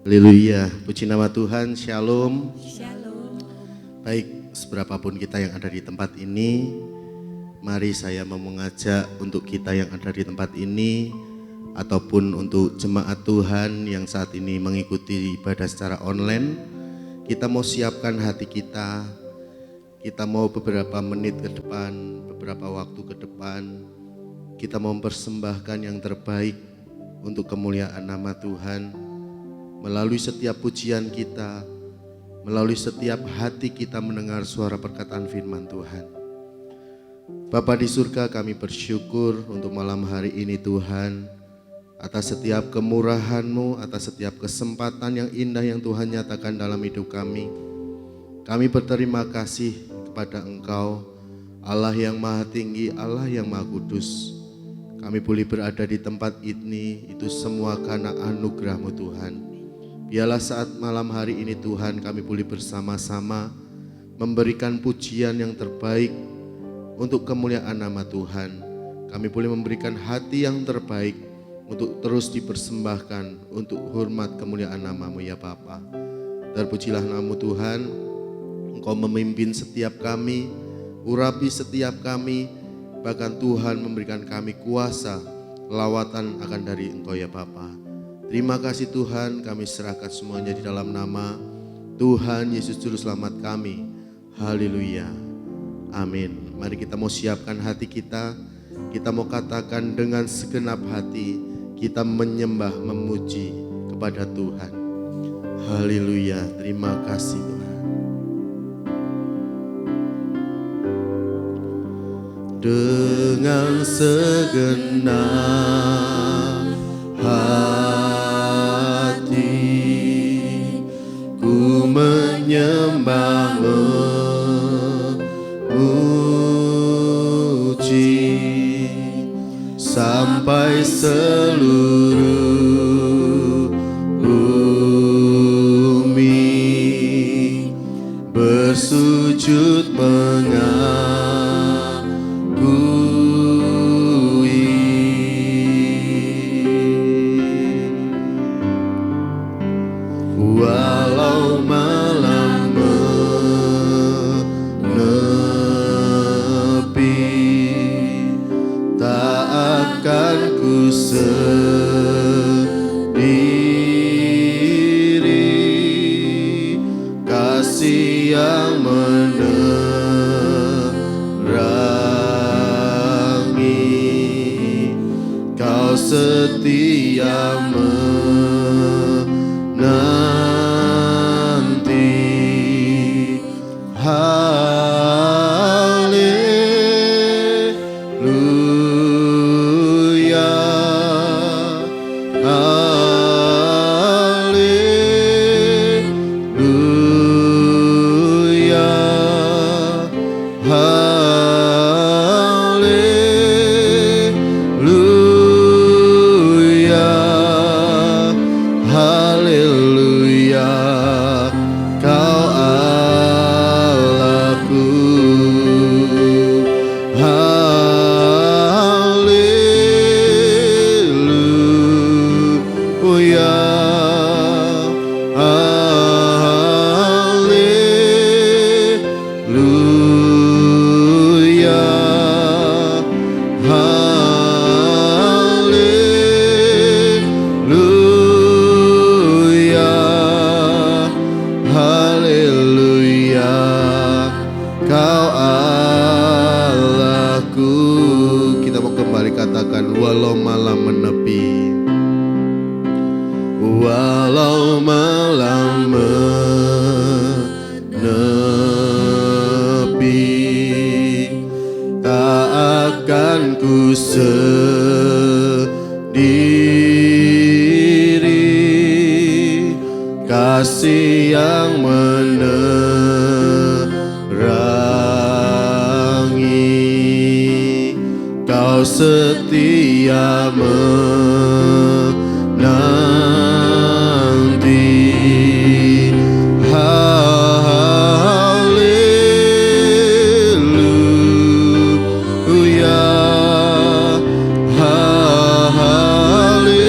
Haleluya, puji nama Tuhan, shalom. Shalom. Baik, seberapapun kita yang ada di tempat ini, mari saya mau mengajak untuk kita yang ada di tempat ini, ataupun untuk jemaat Tuhan yang saat ini mengikuti ibadah secara online, kita mau siapkan hati kita mau beberapa menit ke depan, beberapa waktu ke depan, kita mau mempersembahkan yang terbaik untuk kemuliaan nama Tuhan. Melalui setiap pujian kita, melalui setiap hati kita mendengar suara perkataan firman Tuhan. Bapa di surga, kami bersyukur untuk malam hari ini Tuhan, atas setiap kemurahan-Mu, atas setiap kesempatan yang indah yang Tuhan nyatakan dalam hidup kami. Kami berterima kasih kepada Engkau, Allah yang maha tinggi, Allah yang maha kudus. Kami boleh berada di tempat ini, itu semua karena anugerah-Mu Tuhan. Biarlah saat malam hari ini Tuhan kami boleh bersama-sama memberikan pujian yang terbaik untuk kemuliaan nama Tuhan. Kami boleh memberikan hati yang terbaik untuk terus dipersembahkan untuk hormat kemuliaan nama-Mu ya Bapa. Terpujilah nama-Mu Tuhan, Engkau memimpin setiap kami, urapi setiap kami, bahkan Tuhan memberikan kami kuasa, lawatan akan dari Engkau ya Bapa. Terima kasih Tuhan, kami serahkan semuanya di dalam nama Tuhan Yesus Juru Selamat kami. Haleluya. Amin. Mari kita mau siapkan hati kita mau katakan dengan segenap hati, kita menyembah, memuji kepada Tuhan. Haleluya, terima kasih Tuhan. Dengan segenap hati ku menyembah, memuji sampai seluruh bumi bersujud walau malam menepi, tak akan ku sendiri. Kasih yang menerangi, Kau setia haleluya, haleluya, haleluya, haleluya. Kau Allahku, haleluya, haleluya, haleluya, haleluya. Kau Allahku. Kita mau kembali katakan, walau malam menepi, walau malam menepi, tak akan ku sendiri. Kasih yang menerangi, Kau setia menanti. Haleluya, haleluya.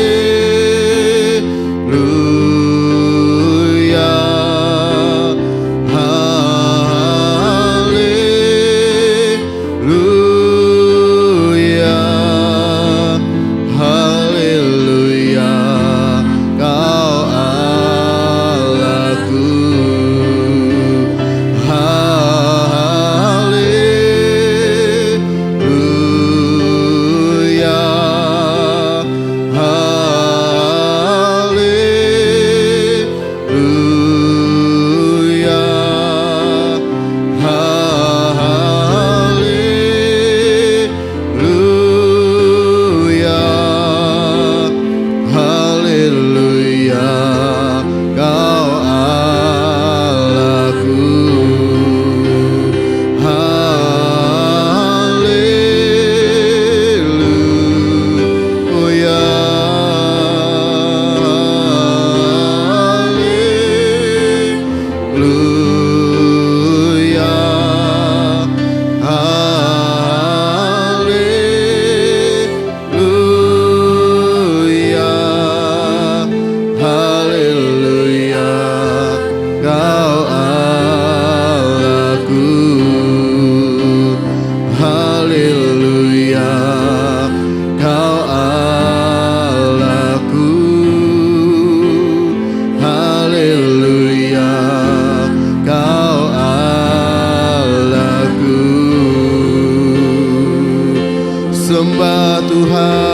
Sembah Tuhan.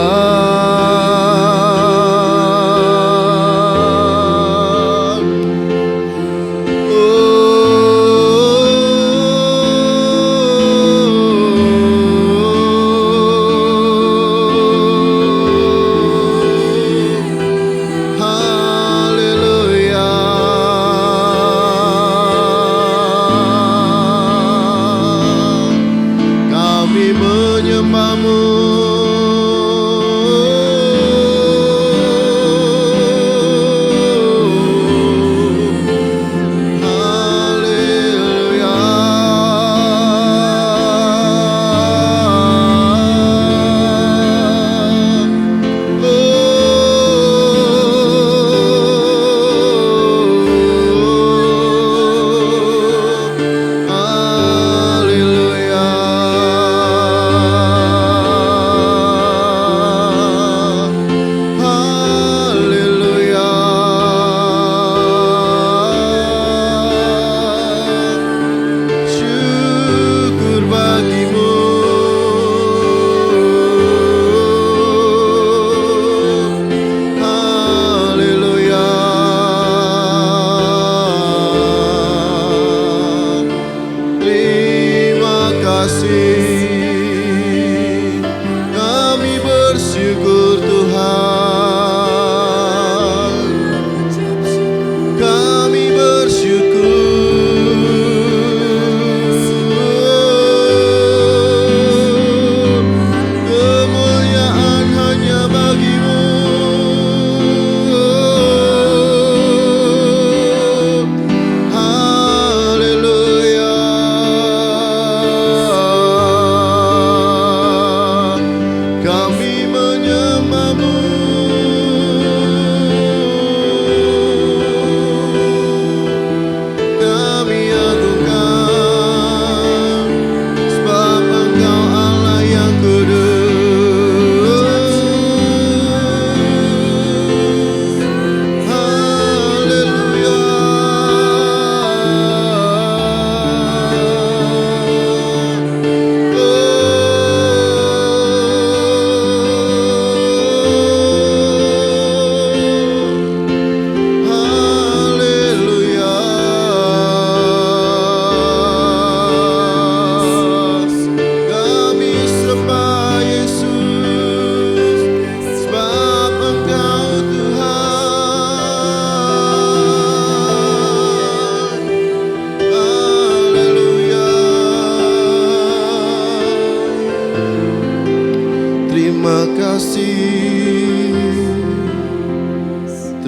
Haleluya. Kami menyembah-Mu.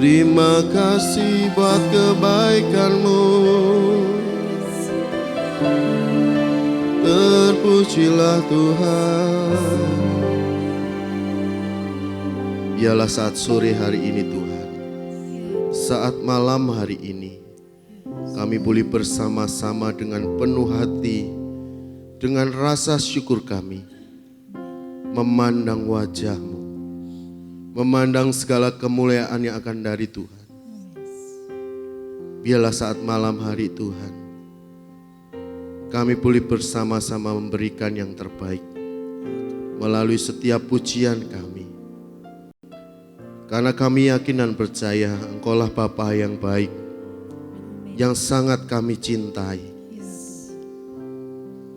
Terima kasih buat kebaikan-Mu. Terpujilah Tuhan. Biarlah saat sore hari ini Tuhan, saat malam hari ini, kami boleh bersama-sama dengan penuh hati, dengan rasa syukur kami, memandang wajah-Mu, memandang segala kemuliaan yang akan dari Tuhan. Biarlah saat malam hari Tuhan, kami boleh bersama-sama memberikan yang terbaik melalui setiap pujian kami. Karena kami yakin dan percaya Engkaulah Bapa yang baik, yang sangat kami cintai.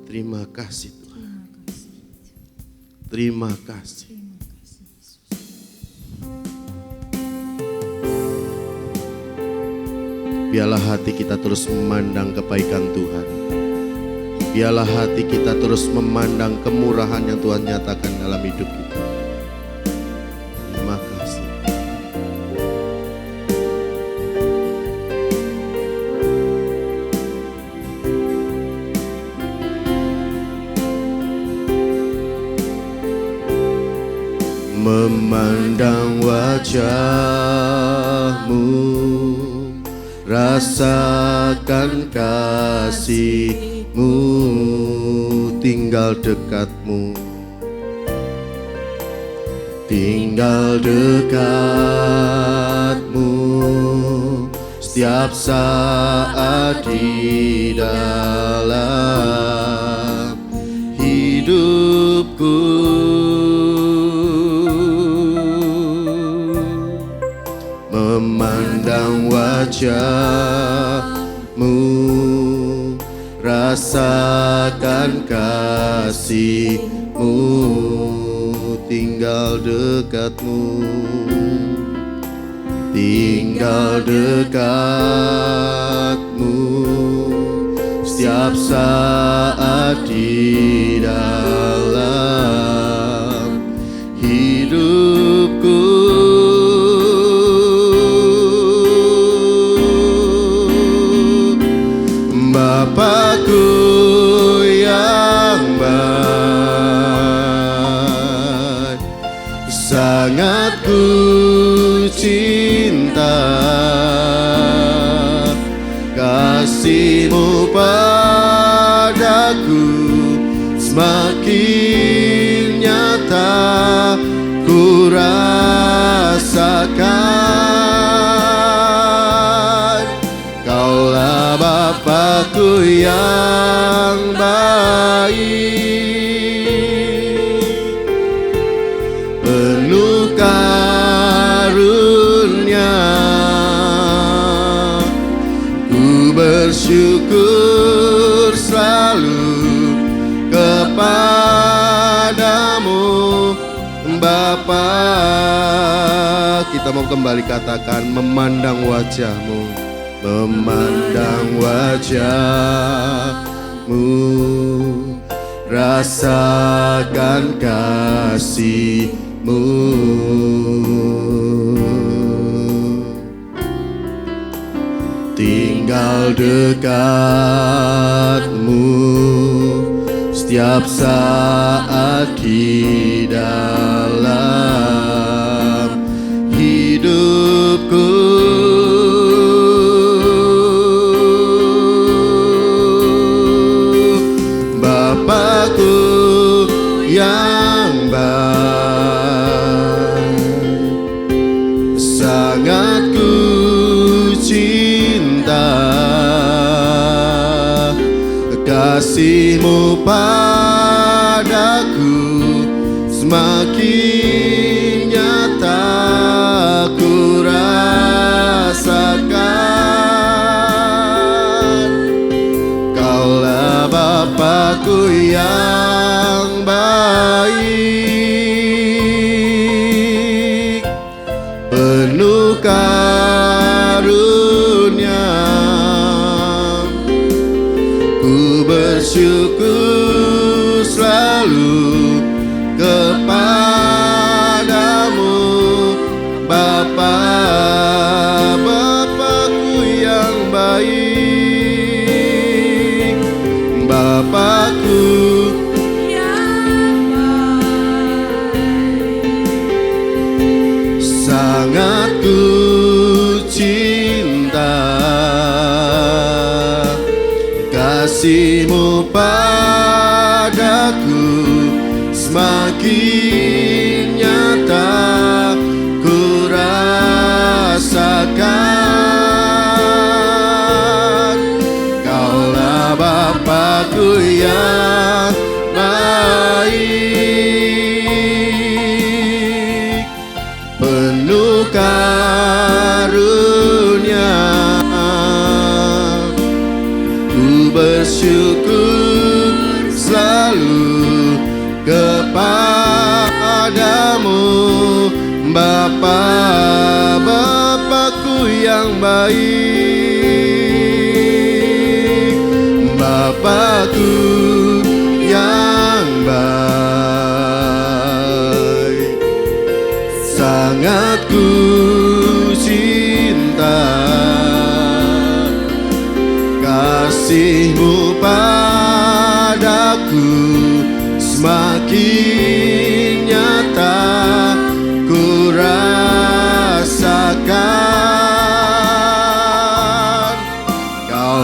Terima kasih Tuhan. Terima kasih. Biarlah hati kita terus memandang kebaikan Tuhan. Biarlah hati kita terus memandang kemurahan yang Tuhan nyatakan dalam hidup kita. Terima kasih. memandang wajah-Mu, rasakan kasih-Mu, tinggal dekat-Mu, tinggal dekat-Mu setiap saat di dalam hidupku. Memandang wajah-Mu, rasakan kasih-Mu, tinggal dekat-Mu, tinggal dekat-Mu setiap saat di dalam hidupku. Bapakku yang baik, sangat ku cinta, kasih-Mu padaku semakin nyata ku rasakan. Kaulah Bapakku yang baik, penuh karunia, ku bersyukur selalu kepadamu Bapa. Kita mau kembali katakan, memandang wajah-Mu, memandang wajah-Mu, rasakan kasih-Mu, tinggal dekat-Mu setiap saat di dalam hidupku. Bapakku yang baik, sangat ku cinta, kasih-Mu padaku semakin nyata ku rasakan. Kaulah Bapakku yang baik, penuh karunia, ku bersyukur selalu kepadamu Bapa. Bapakku yang baik, Bapakku yang baik, sangat ku cinta, kasih-Mu padaku semakin nyata ku rasakan. Kaulah Bapakku yang baik, penuh karunia, ku bersyukur selalu kepadamu Bapa. Bapakku yang baik, Bapakku yang baik, sangat ku cinta, kasih-Mu padaku semakin nyata ku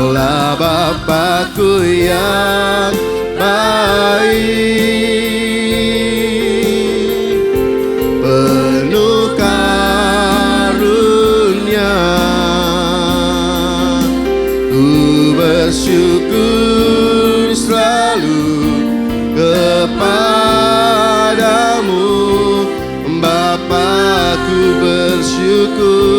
Engkaulah Bapa-Ku yang baik, penuh karunia. Ku bersyukur selalu kepadamu, Bapa, ku bersyukur.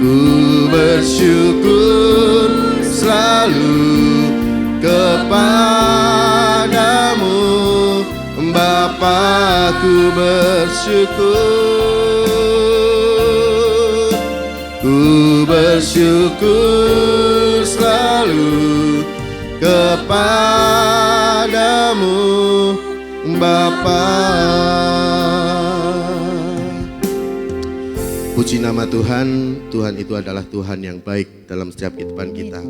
Ku bersyukur selalu kepadamu, Bapa, ku bersyukur. Ku bersyukur selalu kepadamu, Bapa. Puji nama Tuhan. Tuhan itu adalah Tuhan yang baik dalam setiap kehidupan kita.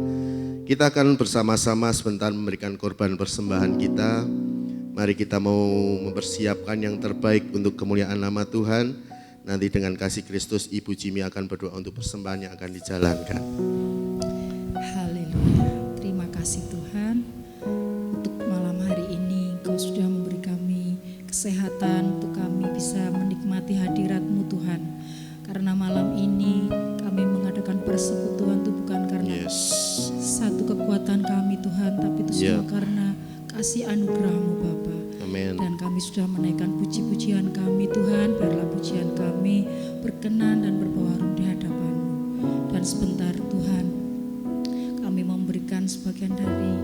Kita akan bersama-sama sebentar memberikan korban persembahan kita. Mari kita mau mempersiapkan yang terbaik untuk kemuliaan nama Tuhan. Nanti dengan kasih Kristus, Ibu Jimmy akan berdoa untuk persembahan yang akan dijalankan. Haleluya. Terima kasih Tuhan. Untuk malam hari ini Engkau sudah memberi kami kesehatan untuk kami bisa menikmati hadirat-Mu Tuhan. Karena malam ini kami mengadakan persekutuan itu bukan karena satu kekuatan kami Tuhan, tapi itu semua karena kasih anugerah-Mu Bapa. Amen. Dan kami sudah menaikkan puji-pujian kami Tuhan. Biarlah pujian kami berkenan dan berbau harum di hadapan-Mu. Dan sebentar Tuhan, kami memberikan sebagian dari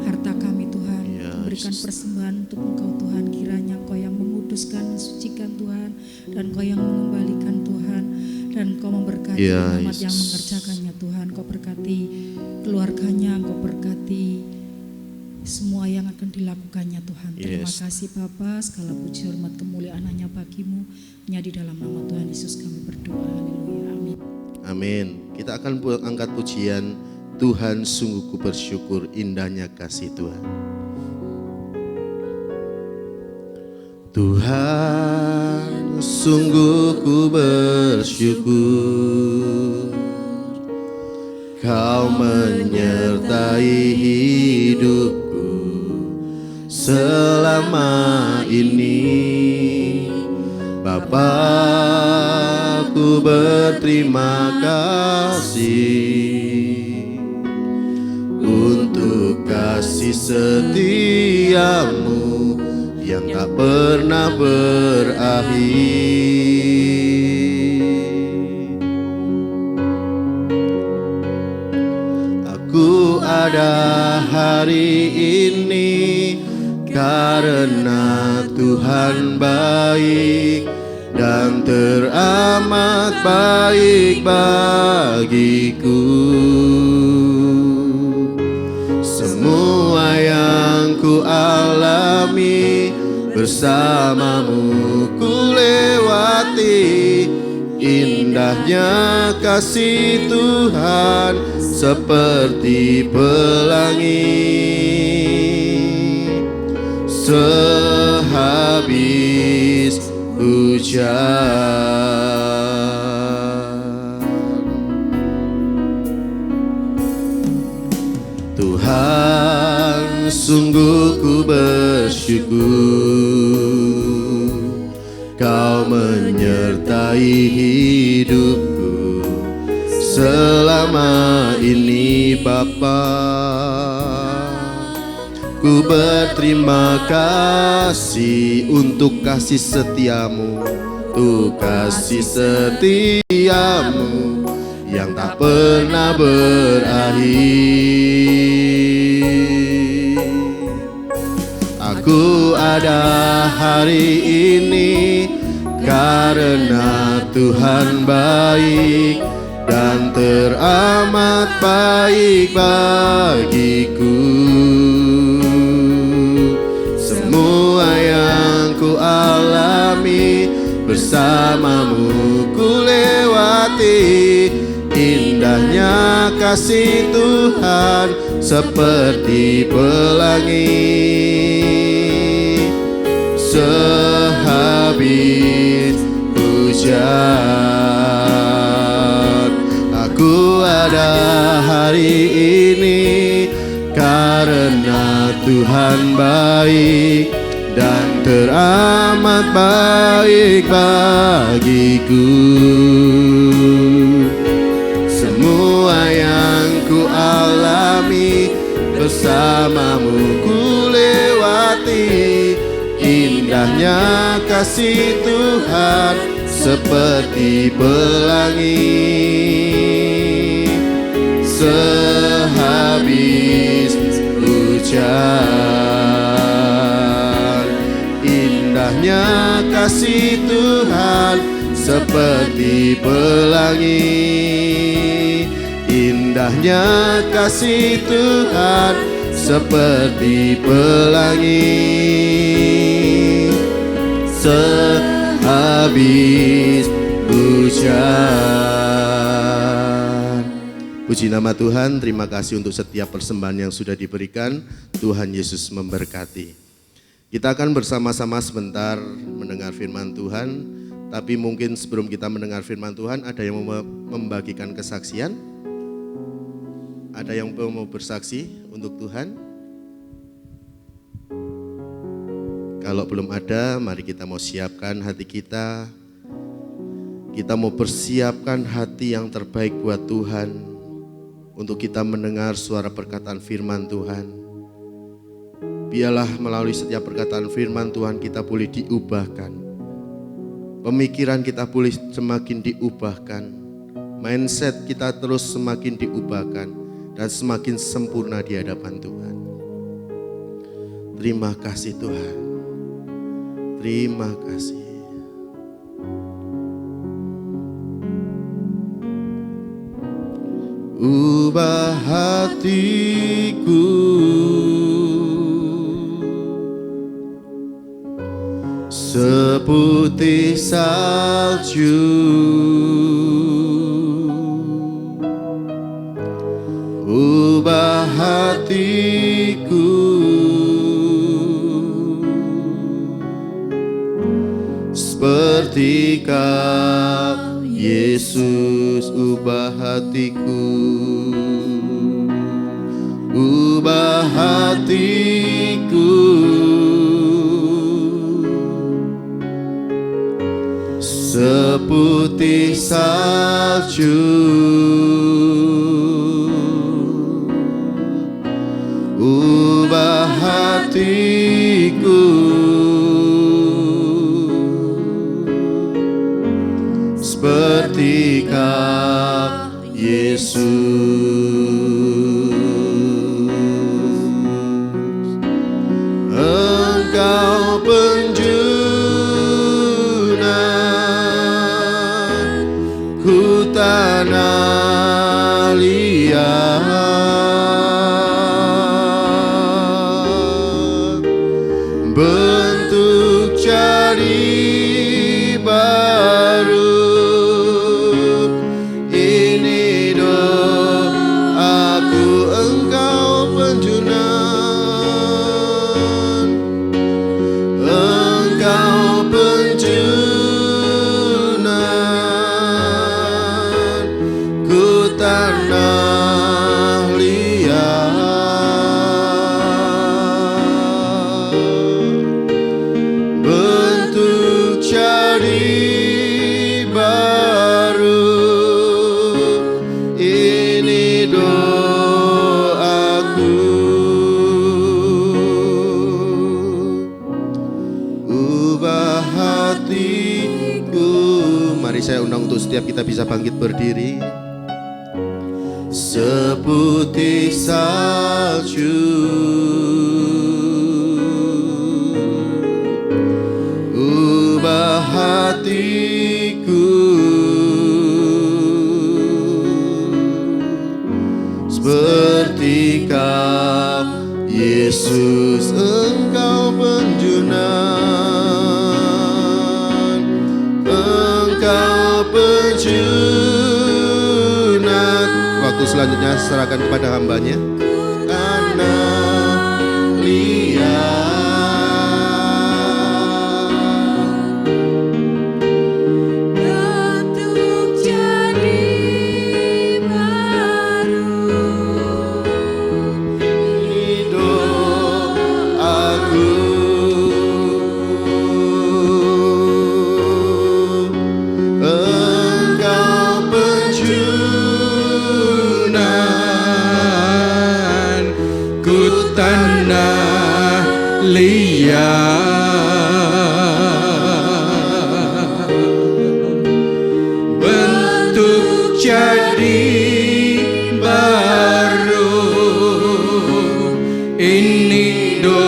harta kami Tuhan, memberikan persembahan untuk Engkau Tuhan. Kiranya Engkau yang menguduskan, mensucikan Tuhan, dan Engkau yang mengembalikan Tuhan, dan Engkau memberkati umat yang mengerjakannya Tuhan. Engkau berkati keluarganya, Engkau berkati semua yang akan dilakukannya Tuhan. Terima kasih Bapa, segala puji hormat kemuliaan hanya bagi-Mu. Hanya di dalam nama Tuhan Yesus kami berdoa. Haleluya. Amin. Amin. Kita akan angkat pujian Tuhan, sungguh ku bersyukur indahnya kasih Tuhan. Tuhan, sungguh ku bersyukur, Kau menyertai hidupku selama ini. Bapa, ku berterima kasih untuk kasih setiamu yang tak pernah berakhir. Aku ada hari ini karena Tuhan baik dan teramat baik bagiku. Semua yang ku alami bersamamu ku lewati, indahnya kasih Tuhan seperti pelangi. Sehabis hujan, Tuhan, sungguh ku bersyukur, Kau menyertai hidupku selama ini Bapa. Ku berterima kasih untuk kasih setiamu, untuk kasih setiamu yang tak pernah berakhir. Aku ada hari ini karena Tuhan baik dan teramat baik bagiku. Semua yang ku alami bersamamu ku lewati, indahnya kasih Tuhan seperti pelangi. Sehabis hujan, pada hari ini, karena Tuhan baik dan teramat baik bagiku. Semua yang ku alami bersamamu ku lewati, indahnya kasih Tuhan seperti pelangi. Sehabis hujan, indahnya kasih Tuhan seperti pelangi. Indahnya kasih Tuhan seperti pelangi. Sehabis hujan. Puji nama Tuhan, terima kasih untuk setiap persembahan yang sudah diberikan. Tuhan Yesus memberkati. Kita akan bersama-sama sebentar mendengar firman Tuhan. Tapi mungkin sebelum kita mendengar firman Tuhan, ada yang mau membagikan kesaksian? Ada yang mau bersaksi untuk Tuhan? Kalau belum ada, mari kita mau siapkan hati kita. Kita mau persiapkan hati yang terbaik buat Tuhan, untuk kita mendengar suara perkataan firman Tuhan. Biarlah melalui setiap perkataan firman Tuhan kita boleh diubahkan. Pemikiran kita boleh semakin diubahkan. Mindset kita terus semakin diubahkan dan semakin sempurna di hadapan Tuhan. Terima kasih Tuhan. Terima kasih. Ubah hatiku seputih salju, ubah hatiku seperti Kau Yesus. Ubah hatiku, ubah hatiku seputih salju, ubah hatiku seperti Kau Yesus. Engkau penjunan ku tanah liat, bentuk jadi baru. Ini doaku, Engkau penjunan, Engkau penjunan ku tanah liat, bentuk jadi baru. Ini doaku, ubah hatiku. Mari saya undang untuk setiap kita bisa bangkit berdiri. Seputih salju, ubah hatiku seperti Kau Yesus. Engkau penjunan, Engkau penjunan. Waktu selanjutnya serahkan kepada hambanya. Tanah liat, bentuk jadi baru. mulia. Bentuk jadi baru, ini doaku.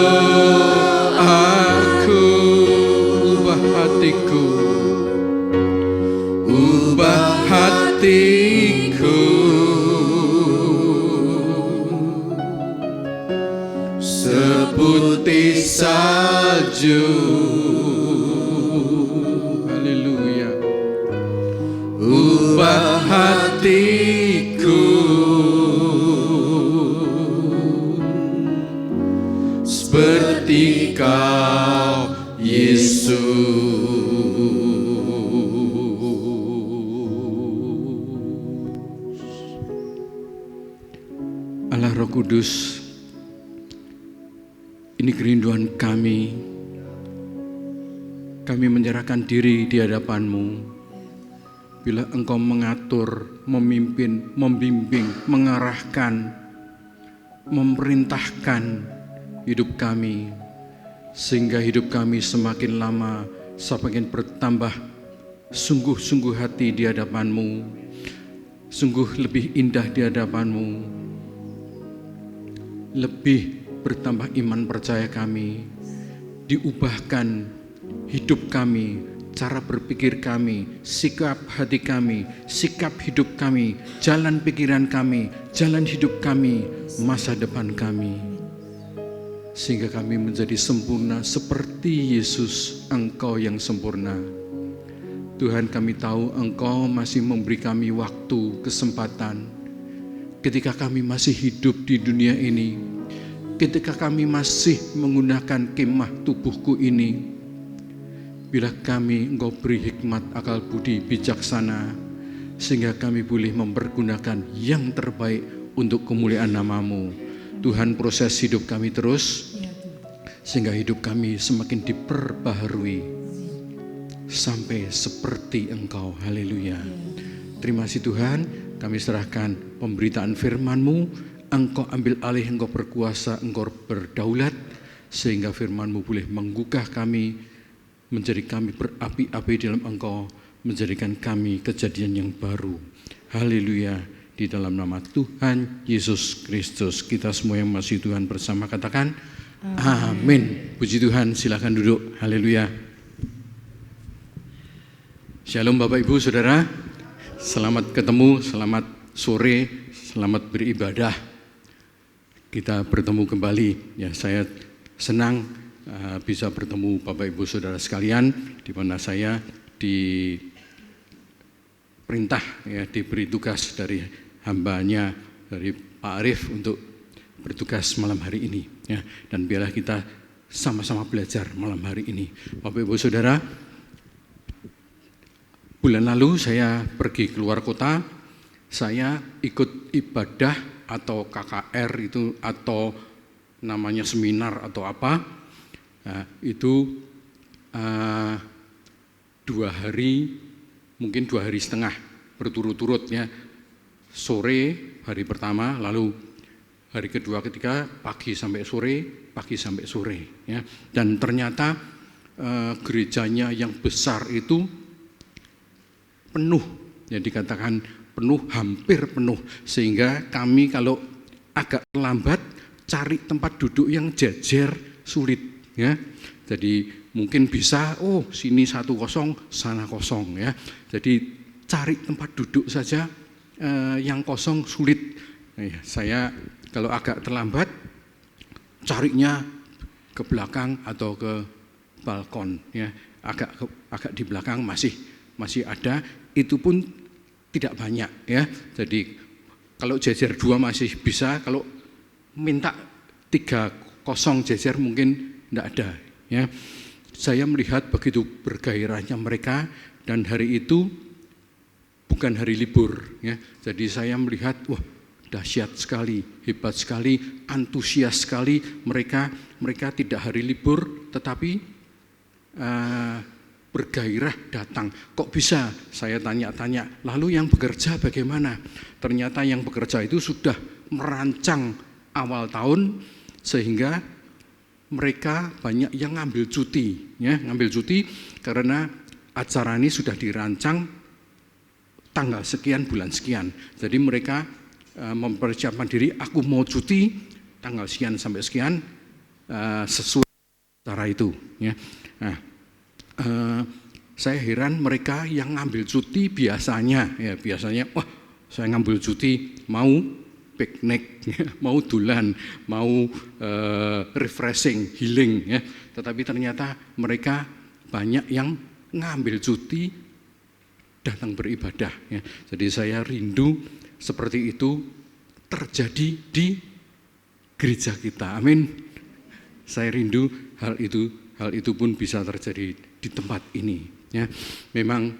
Ubah hatiku, ubah hatiku, seputih salju. Haleluya. Ubah hatiku seperti Kau, Yesus. Allah Roh Kudus, ini kerinduan kami. Kami menyerahkan diri di hadapan-Mu. Bila Engkau mengatur, memimpin, membimbing, mengarahkan, memerintahkan hidup kami, sehingga hidup kami semakin lama semakin bertambah sungguh-sungguh hati di hadapan-Mu, sungguh lebih indah di hadapan-Mu, lebih bertambah iman percaya kami, diubahkan hidup kami, cara berpikir kami, sikap hati kami, sikap hidup kami, jalan pikiran kami, jalan hidup kami, masa depan kami, sehingga kami menjadi sempurna seperti Yesus, Engkau yang sempurna. Tuhan, kami tahu Engkau masih memberi kami waktu, kesempatan, ketika kami masih hidup di dunia ini, ketika kami masih menggunakan kemah tubuhku ini. Bila kami Engkau beri hikmat, akal budi, bijaksana, sehingga kami boleh mempergunakan yang terbaik untuk kemuliaan nama-Mu. Tuhan, proses hidup kami terus, sehingga hidup kami semakin diperbaharui sampai seperti Engkau. Haleluya. Terima kasih Tuhan, kami serahkan pemberitaan firman-Mu. Engkau ambil alih, Engkau berkuasa, Engkau berdaulat, sehingga firman-Mu boleh menggugah kami, menjadi kami berapi-api dalam Engkau, menjadikan kami kejadian yang baru. Haleluya. Di dalam nama Tuhan Yesus Kristus, kita semua yang masih Tuhan bersama katakan amin. Puji Tuhan, silakan duduk. Haleluya. Shalom Bapak Ibu Saudara, selamat ketemu, selamat sore, selamat beribadah. Kita bertemu kembali. Ya, saya senang bisa bertemu Bapak Ibu Saudara sekalian, di mana saya diperintah, ya, diberi tugas dari hambanya, dari Pak Arif untuk bertugas malam hari ini, ya, dan biarlah kita sama-sama belajar malam hari ini. Bapak Ibu Saudara, bulan lalu saya pergi keluar kota, saya ikut ibadah atau KKR itu, atau namanya seminar atau apa. Nah, itu 2 hari, mungkin 2 hari setengah berturut-turut, ya. Sore hari pertama, lalu hari kedua, ketiga, pagi sampai sore, ya. Dan ternyata gerejanya yang besar itu penuh, ya, dikatakan penuh, hampir penuh, sehingga kami kalau agak lambat cari tempat duduk yang jejer sulit. Ya, jadi mungkin bisa, sini 1 kosong, sana kosong, ya. Jadi cari tempat duduk saja yang kosong sulit. Saya kalau agak terlambat carinya ke belakang atau ke balkon, ya. Agak di belakang masih ada, itu pun tidak banyak, ya. Jadi kalau jejer 2 masih bisa, kalau minta 3 kosong jejer mungkin tidak ada, ya. Saya melihat begitu bergairahnya mereka, dan hari itu bukan hari libur, ya. Jadi saya melihat, wah, dahsyat sekali, hebat sekali, antusias sekali mereka tidak hari libur, tetapi bergairah datang. Kok bisa? Saya tanya-tanya. Lalu yang bekerja bagaimana? Ternyata yang bekerja itu sudah merancang awal tahun, sehingga mereka banyak yang ngambil cuti, ya, ngambil cuti karena acara ini sudah dirancang tanggal sekian bulan sekian. Jadi mereka mempersiapkan diri, aku mau cuti tanggal sekian sampai sekian sesuai acara itu. Ya. Nah, saya heran mereka yang ngambil cuti biasanya, wah saya ngambil cuti mau piknik, mau dulan, mau refreshing, healing, ya. Tetapi ternyata mereka banyak yang ngambil cuti datang beribadah, ya. Jadi saya rindu seperti itu terjadi di gereja kita, amin. Saya rindu hal itu pun bisa terjadi di tempat ini, ya. Memang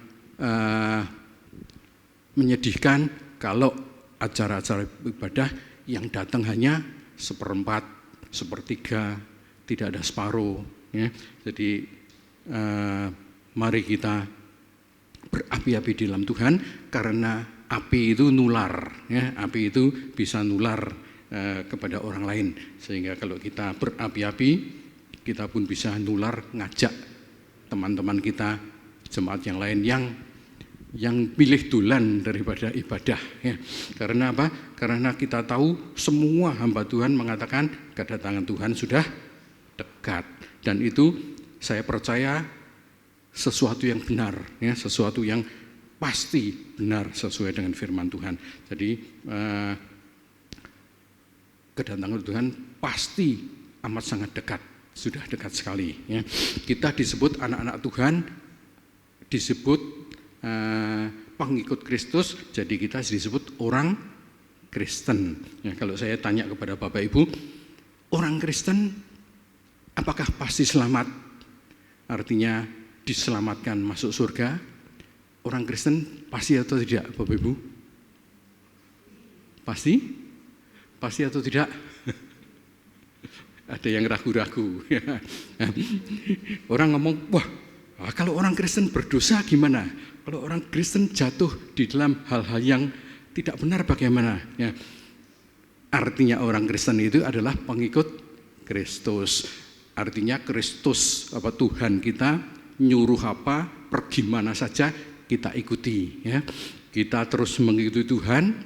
menyedihkan kalau acara-acara ibadah yang datang hanya 1/4, 1/3, tidak ada separuh, ya. Jadi mari kita berapi-api di dalam Tuhan, karena api itu nular, ya. Api itu bisa nular kepada orang lain, sehingga kalau kita berapi-api, kita pun bisa nular, ngajak teman-teman kita, jemaat yang lain yang pilih dulan daripada ibadah, ya. Karena apa? Karena kita tahu semua hamba Tuhan mengatakan kedatangan Tuhan sudah dekat, dan itu saya percaya sesuatu yang benar, ya, sesuatu yang pasti benar sesuai dengan firman Tuhan. Jadi kedatangan Tuhan pasti amat sangat dekat, sudah dekat sekali, ya. Kita disebut anak-anak Tuhan, disebut pengikut Kristus, jadi kita disebut orang Kristen. Ya, kalau saya tanya kepada Bapak Ibu, orang Kristen apakah pasti selamat? Artinya diselamatkan masuk surga? Orang Kristen pasti atau tidak, Bapak Ibu? Pasti? Pasti atau tidak? Ada yang ragu-ragu. Orang ngomong, wah, kalau orang Kristen berdosa gimana? Kalau orang Kristen jatuh di dalam hal-hal yang tidak benar bagaimana? Ya. Artinya orang Kristen itu adalah pengikut Kristus. Artinya Kristus, Tuhan kita nyuruh apa, pergi mana saja kita ikuti. Ya. Kita terus mengikuti Tuhan.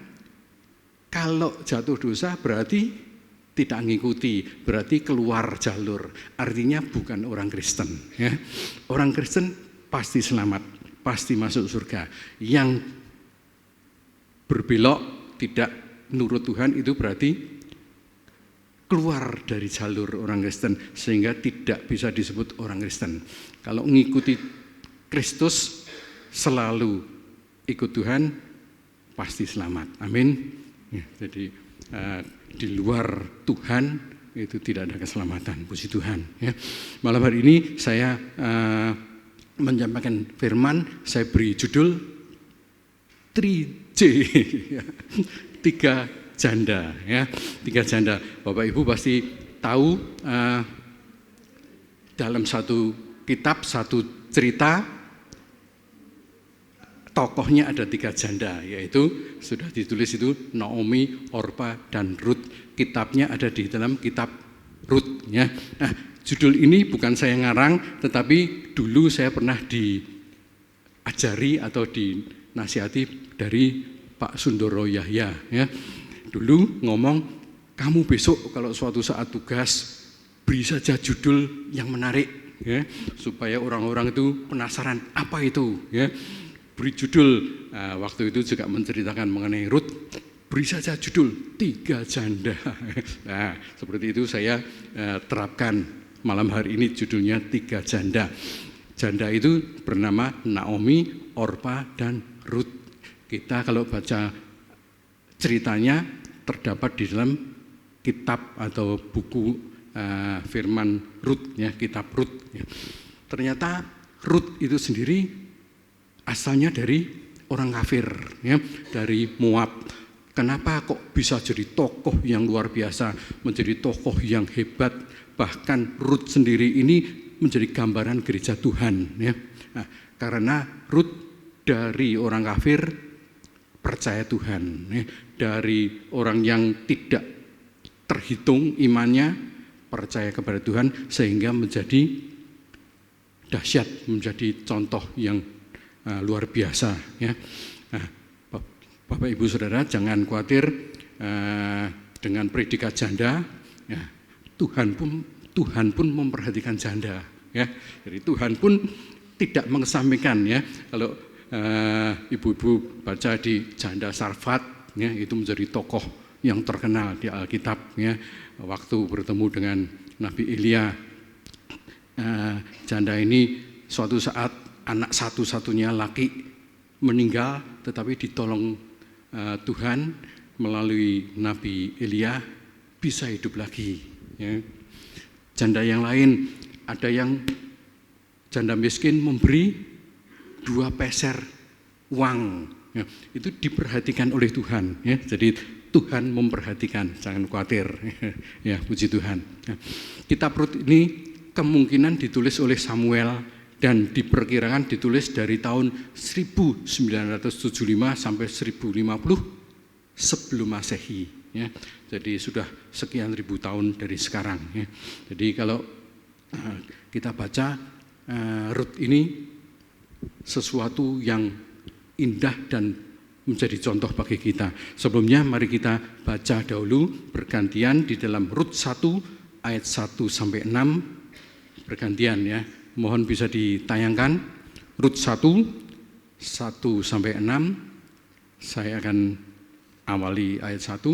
Kalau jatuh dosa berarti tidak mengikuti, berarti keluar jalur. Artinya bukan orang Kristen. Ya. Orang Kristen pasti selamat, pasti masuk surga. Yang berbelok, tidak nurut Tuhan, itu berarti keluar dari jalur orang Kristen, sehingga tidak bisa disebut orang Kristen. Kalau mengikuti Kristus, selalu ikut Tuhan, pasti selamat. Amin. Ya, jadi di luar Tuhan itu tidak ada keselamatan. Puji Tuhan. Ya. Malam hari ini saya menyampaikan firman, saya beri judul 3J, 3 janda, ya, 3 janda. Bapak Ibu pasti tahu dalam satu kitab, satu cerita, tokohnya ada 3 janda, yaitu sudah ditulis itu Naomi, Orpa, dan Ruth. Kitabnya ada di dalam kitab Ruth, ya. Nah, judul ini bukan saya ngarang, tetapi dulu saya pernah diajari atau dinasihati dari Pak Sundoro Yahya, ya. Dulu ngomong, kamu besok kalau suatu saat tugas beri saja judul yang menarik, ya, supaya orang-orang itu penasaran apa itu, ya. Beri judul, waktu itu juga menceritakan mengenai Ruth, beri saja judul 3 janda. Nah, seperti itu saya terapkan malam hari ini, judulnya 3 janda. Janda itu bernama Naomi, Orpa, dan Ruth. Kita kalau baca ceritanya terdapat di dalam kitab atau buku firman Ruth, ya, kitab Ruth. Ya. Ternyata Ruth itu sendiri asalnya dari orang kafir, ya, dari Moab. Kenapa kok bisa jadi tokoh yang luar biasa, menjadi tokoh yang hebat? Bahkan Ruth sendiri ini menjadi gambaran gereja Tuhan, ya. Nah, karena Ruth dari orang kafir percaya Tuhan, ya. Dari orang yang tidak terhitung imannya percaya kepada Tuhan sehingga menjadi dahsyat, menjadi contoh yang luar biasa ya. Nah, Bapak Ibu Saudara jangan khawatir dengan predikat janda ya, Tuhan pun memperhatikan janda ya. Jadi Tuhan pun tidak mengesampingkan ya. Kalau ibu-ibu baca di Janda Sarfat ya, itu menjadi tokoh yang terkenal di Alkitab ya. Waktu bertemu dengan Nabi Elia, janda ini suatu saat anak satu-satunya laki meninggal, tetapi ditolong Tuhan melalui Nabi Elia bisa hidup lagi ya. Janda yang lain, ada yang janda miskin memberi 2 peser uang ya, itu diperhatikan oleh Tuhan ya. Jadi Tuhan memperhatikan, jangan khawatir ya, puji Tuhan ya. Kitab Rut ini kemungkinan ditulis oleh Samuel dan diperkirakan ditulis dari tahun 1975 sampai 1050 sebelum Masehi ya. Jadi sudah sekian ribu tahun dari sekarang ya. Jadi kalau kita baca Rut ini sesuatu yang indah dan menjadi contoh bagi kita. Sebelumnya mari kita baca dahulu bergantian di dalam Rut 1 ayat 1 sampai 6 bergantian ya. Mohon bisa ditayangkan Rut 1 sampai 6. Saya akan awali ayat 1.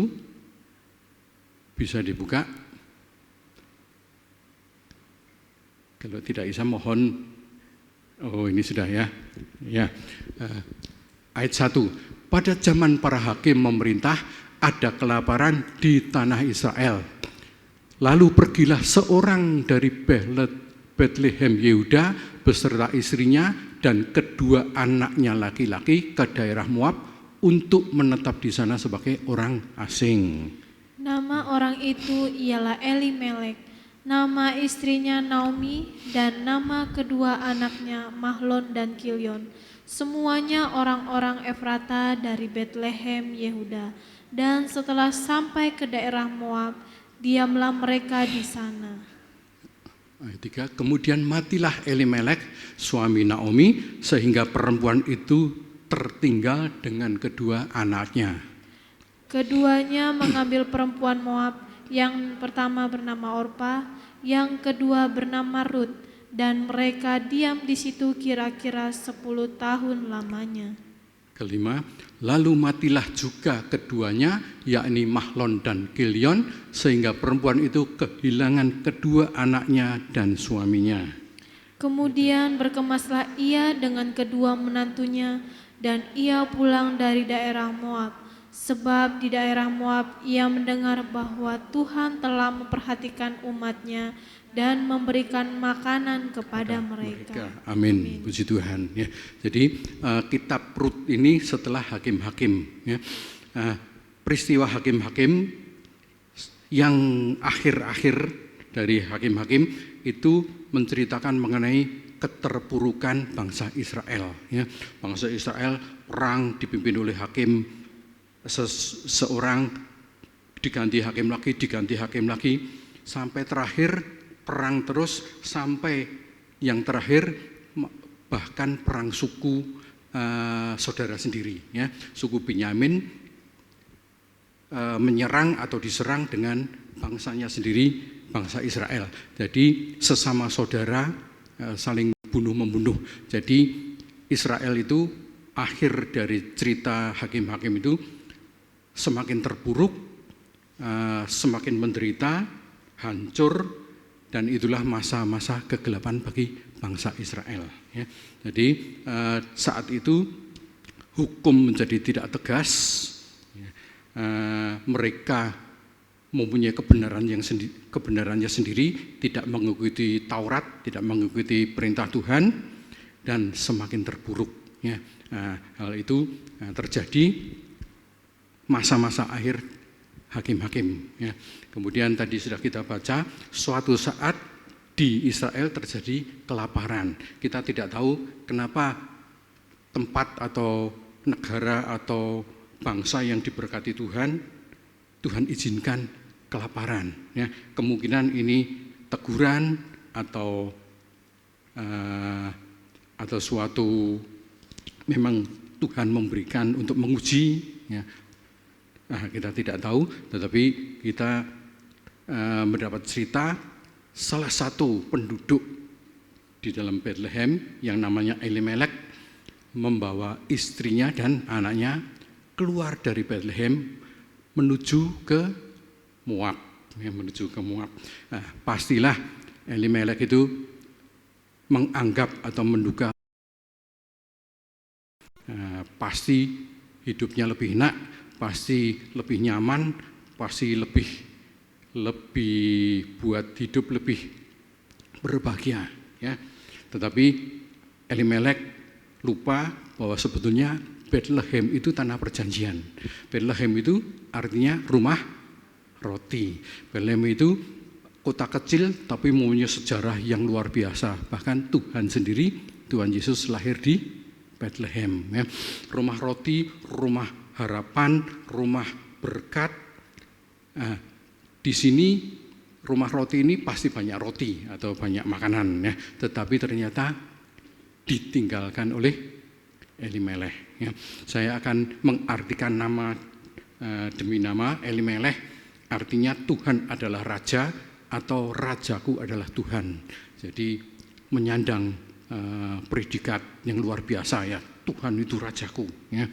Bisa dibuka. Kalau tidak bisa mohon. Oh, ini sudah ya. Ya. Ayat 1. Pada zaman para hakim memerintah, ada kelaparan di tanah Israel. Lalu pergilah seorang dari Betlehem Yehuda beserta istrinya dan kedua anaknya laki-laki ke daerah Moab untuk menetap di sana sebagai orang asing. Nama orang itu ialah Elimelek, nama istrinya Naomi, dan nama kedua anaknya Mahlon dan Kilion. Semuanya orang-orang Efrata dari Betlehem Yehuda. Dan setelah sampai ke daerah Moab, diamlah mereka di sana. Ayat 3, kemudian matilah Elimelek, suami Naomi, sehingga perempuan itu tertinggal dengan kedua anaknya. Keduanya mengambil perempuan Moab, yang pertama bernama Orpa, yang kedua bernama Rut, dan mereka diam di situ kira-kira 10 tahun lamanya. Kelima, lalu matilah juga keduanya, yakni Mahlon dan Kilion, sehingga perempuan itu kehilangan kedua anaknya dan suaminya. Kemudian berkemaslah ia dengan kedua menantunya, dan ia pulang dari daerah Moab. Sebab di daerah Moab ia mendengar bahwa Tuhan telah memperhatikan umatnya dan memberikan makanan kepada mereka. Amin. Puji Tuhan. Ya. Jadi kitab Rut ini setelah Hakim-Hakim. Ya. Peristiwa Hakim-Hakim yang akhir-akhir dari Hakim-Hakim itu menceritakan mengenai keterpurukan bangsa Israel. Ya. Bangsa Israel perang dipimpin oleh hakim, seorang diganti hakim lagi, sampai terakhir perang terus sampai yang terakhir bahkan perang suku saudara sendiri ya. Suku Benyamin menyerang atau diserang dengan bangsanya sendiri, bangsa Israel. Jadi sesama saudara saling bunuh-membunuh. Jadi Israel itu akhir dari cerita Hakim-Hakim itu semakin terpuruk, semakin menderita, hancur, dan itulah masa-masa kegelapan bagi bangsa Israel. Ya. Jadi saat itu hukum menjadi tidak tegas, ya. Mereka mempunyai kebenarannya sendiri, tidak mengikuti Taurat, tidak mengikuti perintah Tuhan, dan semakin terpuruk. Ya. Hal itu terjadi masa-masa akhir Hakim-Hakim. Ya. Kemudian tadi sudah kita baca, suatu saat di Israel terjadi kelaparan. Kita tidak tahu kenapa tempat atau negara atau bangsa yang diberkati Tuhan, Tuhan izinkan kelaparan. Ya, kemungkinan ini teguran atau suatu memang Tuhan memberikan untuk menguji. Ya. Nah, kita tidak tahu, tetapi kita mendapat cerita salah satu penduduk di dalam Bethlehem yang namanya Elimelek membawa istrinya dan anaknya keluar dari Bethlehem menuju ke Moab. Ya, menuju ke Moab. Nah, pastilah Elimelek itu menganggap atau menduga pasti hidupnya lebih enak, pasti lebih nyaman, pasti lebih buat hidup lebih berbahagia. Ya. Tetapi Elimelek lupa bahwa sebetulnya Bethlehem itu tanah perjanjian. Bethlehem itu artinya rumah roti. Bethlehem itu kota kecil tapi mempunyai sejarah yang luar biasa. Bahkan Tuhan sendiri, Tuhan Yesus lahir di Bethlehem. Ya. Rumah roti, rumah harapan, rumah berkat. Nah, di sini rumah roti ini pasti banyak roti atau banyak makanan. Ya. Tetapi ternyata ditinggalkan oleh Elimelek. Ya. Saya akan mengartikan nama demi nama. Elimelek artinya Tuhan adalah raja atau rajaku adalah Tuhan. Jadi menyandang predikat yang luar biasa, ya, Tuhan itu rajaku. Ya.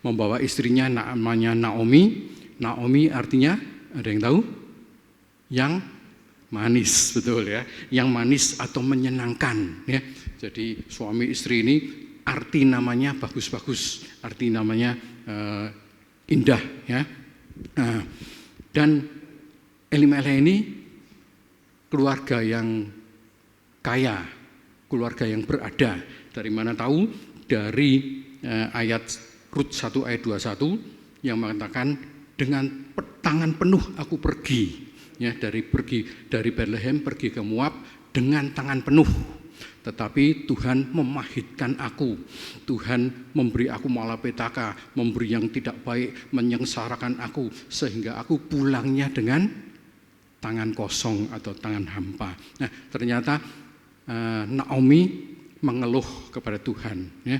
Membawa istrinya namanya Naomi. Naomi artinya ada yang tahu? Yang manis, betul ya. Yang manis atau menyenangkan. Ya. Jadi suami istri ini arti namanya bagus-bagus, arti namanya indah. Ya. Dan Elimelek ini keluarga yang kaya, keluarga yang berada. Dari mana tahu? Dari ayat Rut 1 ayat 21 yang mengatakan dengan tangan penuh aku pergi. Ya, dari Bethlehem pergi ke Moab dengan tangan penuh. Tetapi Tuhan memahitkan aku. Tuhan memberi aku malapetaka, memberi yang tidak baik, menyengsarakan aku sehingga aku pulangnya dengan tangan kosong atau tangan hampa. Nah, ternyata Naomi mengeluh kepada Tuhan, ya,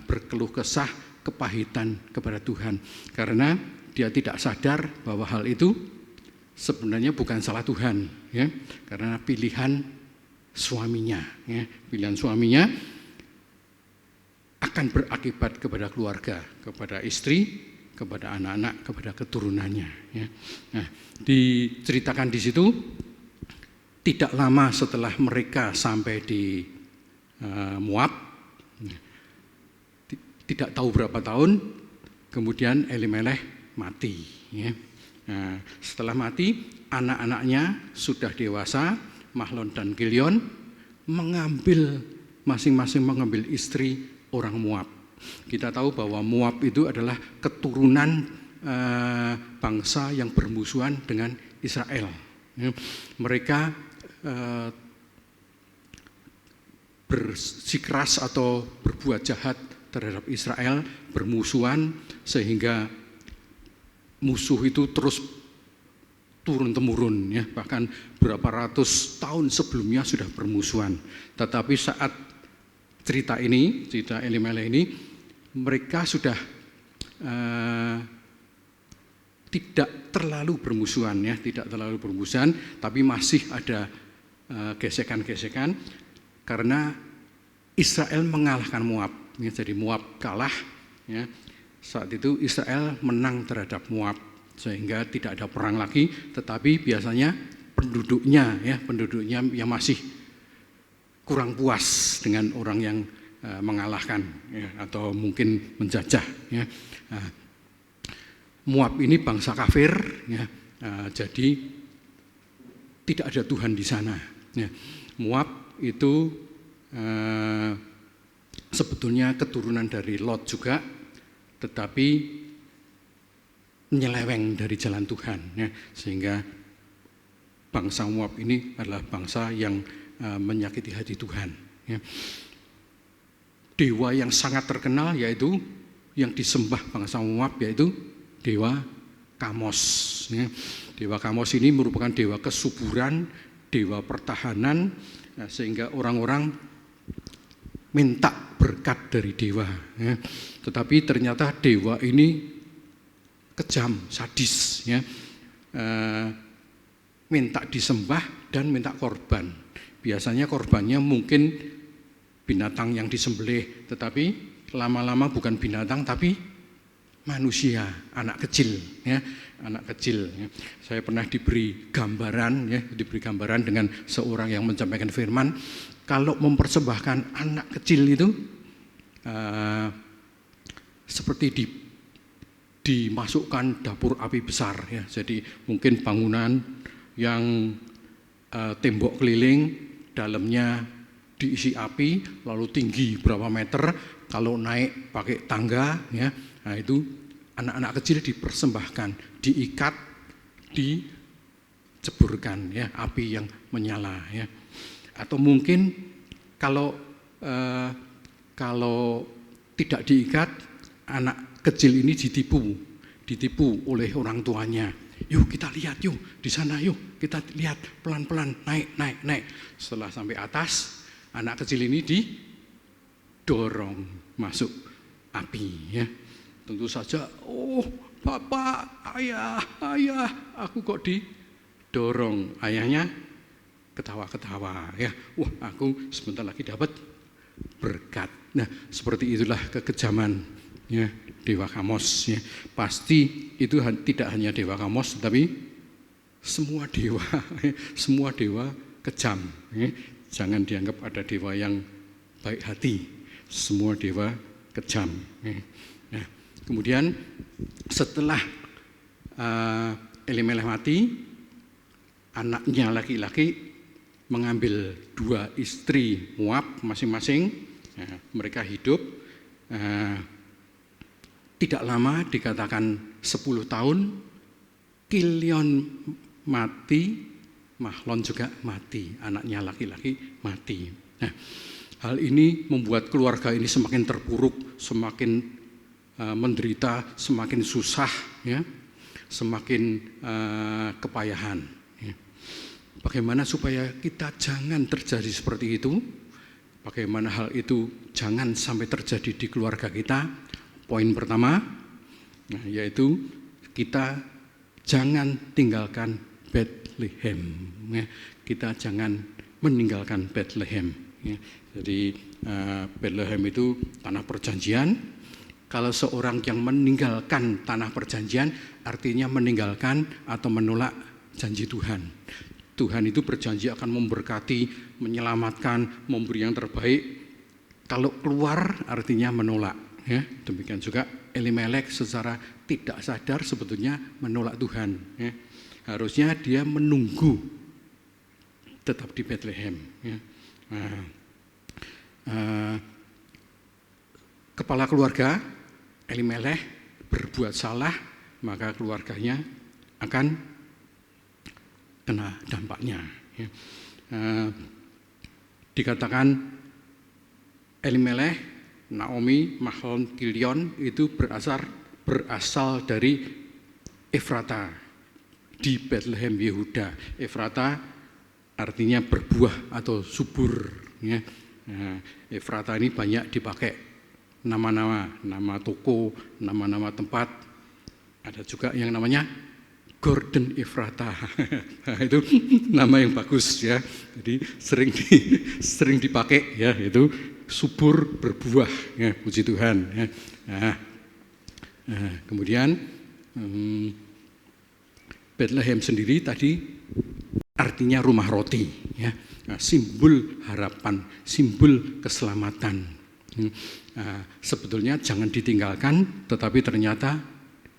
berkeluh kesah kepahitan kepada Tuhan karena dia tidak sadar bahwa hal itu sebenarnya bukan salah Tuhan, ya, karena pilihan suaminya, ya, pilihan suaminya akan berakibat kepada keluarga, kepada istri, kepada anak-anak, kepada keturunannya. Ya. Nah, diceritakan di situ tidak lama setelah mereka sampai di Moab, tidak tahu berapa tahun, kemudian Elimelek mati. Ya. Nah, setelah mati, anak-anaknya sudah dewasa, Mahlon dan Kilion, masing-masing mengambil istri orang Moab. Kita tahu bahwa Moab itu adalah keturunan bangsa yang bermusuhan dengan Israel. Ya. Mereka bersikeras atau berbuat jahat terhadap Israel, bermusuhan sehingga musuh itu terus turun-temurun, ya, bahkan berapa ratus tahun sebelumnya sudah bermusuhan. Tetapi saat cerita Elimelek ini, mereka sudah tidak terlalu bermusuhan, ya, tidak terlalu bermusuhan, tapi masih ada gesekan-gesekan karena Israel mengalahkan Moab. Ya, jadi Moab kalah. Ya. Saat itu Israel menang terhadap Moab sehingga tidak ada perang lagi. Tetapi biasanya penduduknya yang masih kurang puas dengan orang yang mengalahkan, ya, atau mungkin menjajah. Ya. Moab ini bangsa kafir, ya, jadi tidak ada Tuhan di sana. Ya. Moab itu sebetulnya keturunan dari Lot juga, tetapi menyeleweng dari jalan Tuhan, ya, sehingga bangsa Moab ini adalah bangsa yang menyakiti hati Tuhan. Ya. Dewa yang sangat terkenal yaitu yang disembah bangsa Moab yaitu dewa Kamos. Ya. Dewa Kamos ini merupakan dewa kesuburan, dewa pertahanan, sehingga orang-orang minta berkat dari dewa. Ya. Tetapi ternyata dewa ini kejam, sadis, ya. Minta disembah dan minta korban. Biasanya korbannya mungkin binatang yang disembelih, tetapi lama-lama bukan binatang tapi manusia, anak kecil, ya, anak kecil. Ya. Saya pernah diberi gambaran dengan seorang yang menyampaikan firman, kalau mempersembahkan anak kecil itu seperti dimasukkan dapur api besar, ya. Jadi mungkin bangunan yang tembok keliling, dalamnya diisi api, lalu tinggi berapa meter, kalau naik pakai tangga, ya. Nah itu anak-anak kecil dipersembahkan, diikat, diceburkan, ya, api yang menyala, ya. Atau mungkin kalau tidak diikat, anak kecil ini ditipu oleh orang tuanya. Yuk kita lihat, yuk di sana, yuk kita lihat pelan-pelan, naik. Setelah sampai atas, anak kecil ini didorong masuk api, ya. Tentu saja, oh bapak, ayah, aku kok didorong. Ayahnya ketawa-ketawa, ya. Wah, aku sebentar lagi dapat berkat. Nah, seperti itulah kekejaman, ya, Dewa Kamos, ya. Pasti itu tidak hanya Dewa Kamos, tetapi semua dewa, ya, semua dewa kejam, ya. Jangan dianggap ada dewa yang baik hati, semua dewa kejam, ya. Nah, kemudian setelah Elimelech mati, anaknya laki-laki mengambil 2 istri Moab masing-masing. Nah, mereka hidup tidak lama, dikatakan 10 tahun, Kilion mati, Mahlon juga mati, anaknya laki-laki mati. Nah, hal ini membuat keluarga ini semakin terpuruk, semakin menderita, semakin susah, ya, semakin kepayahan. Ya. Bagaimana supaya kita jangan terjadi seperti itu? Bagaimana hal itu jangan sampai terjadi di keluarga kita? Poin pertama, nah, yaitu kita jangan tinggalkan Bethlehem. Ya. Kita jangan meninggalkan Bethlehem. Ya. Jadi Bethlehem itu tanah perjanjian. Kalau seorang yang meninggalkan tanah perjanjian, artinya meninggalkan atau menolak janji Tuhan. Tuhan itu berjanji akan memberkati, menyelamatkan, memberi yang terbaik. Kalau keluar artinya menolak. Ya, demikian juga Elimelech secara tidak sadar sebetulnya menolak Tuhan. Ya. Harusnya dia menunggu tetap di Bethlehem. Ya. Kepala keluarga Elimelech berbuat salah, maka keluarganya akan kena dampaknya. Ya. Dikatakan Elimelech, Naomi, Mahlon, Kilion itu berasal dari Efrata di Bethlehem Yehuda. Efrata artinya berbuah atau subur. Ya. Efrata ini banyak dipakai nama-nama, nama toko, nama-nama tempat. Ada juga yang namanya Gordon Efrata. Itu nama yang bagus, ya. Jadi sering dipakai, ya, itu subur berbuah, ya, puji Tuhan, ya. Kemudian Bethlehem sendiri tadi artinya rumah roti, ya. Simbol harapan, simbol keselamatan. Sebetulnya jangan ditinggalkan, tetapi ternyata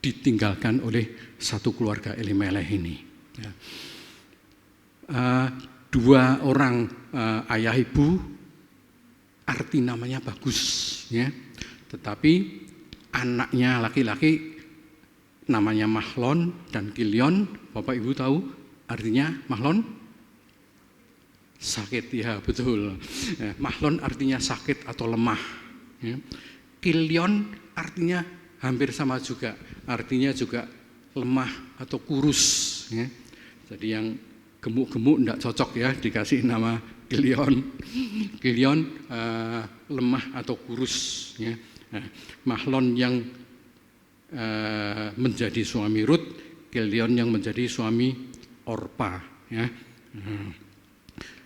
ditinggalkan oleh satu keluarga Elimelech ini. Ya. 2 orang ayah ibu, arti namanya bagus, ya. Tetapi anaknya laki-laki namanya Mahlon dan Kilion. Bapak Ibu tahu artinya Mahlon? Sakit, ya, betul. Ya, Mahlon artinya sakit atau lemah. Ya. Kilion artinya hampir sama juga, artinya juga lemah atau kurus, ya. Jadi yang gemuk-gemuk tidak cocok ya dikasih nama Kilion. Kilion lemah atau kurus, ya. Nah, Mahlon yang menjadi suami Rut, Kilion yang menjadi suami Orpa, ya.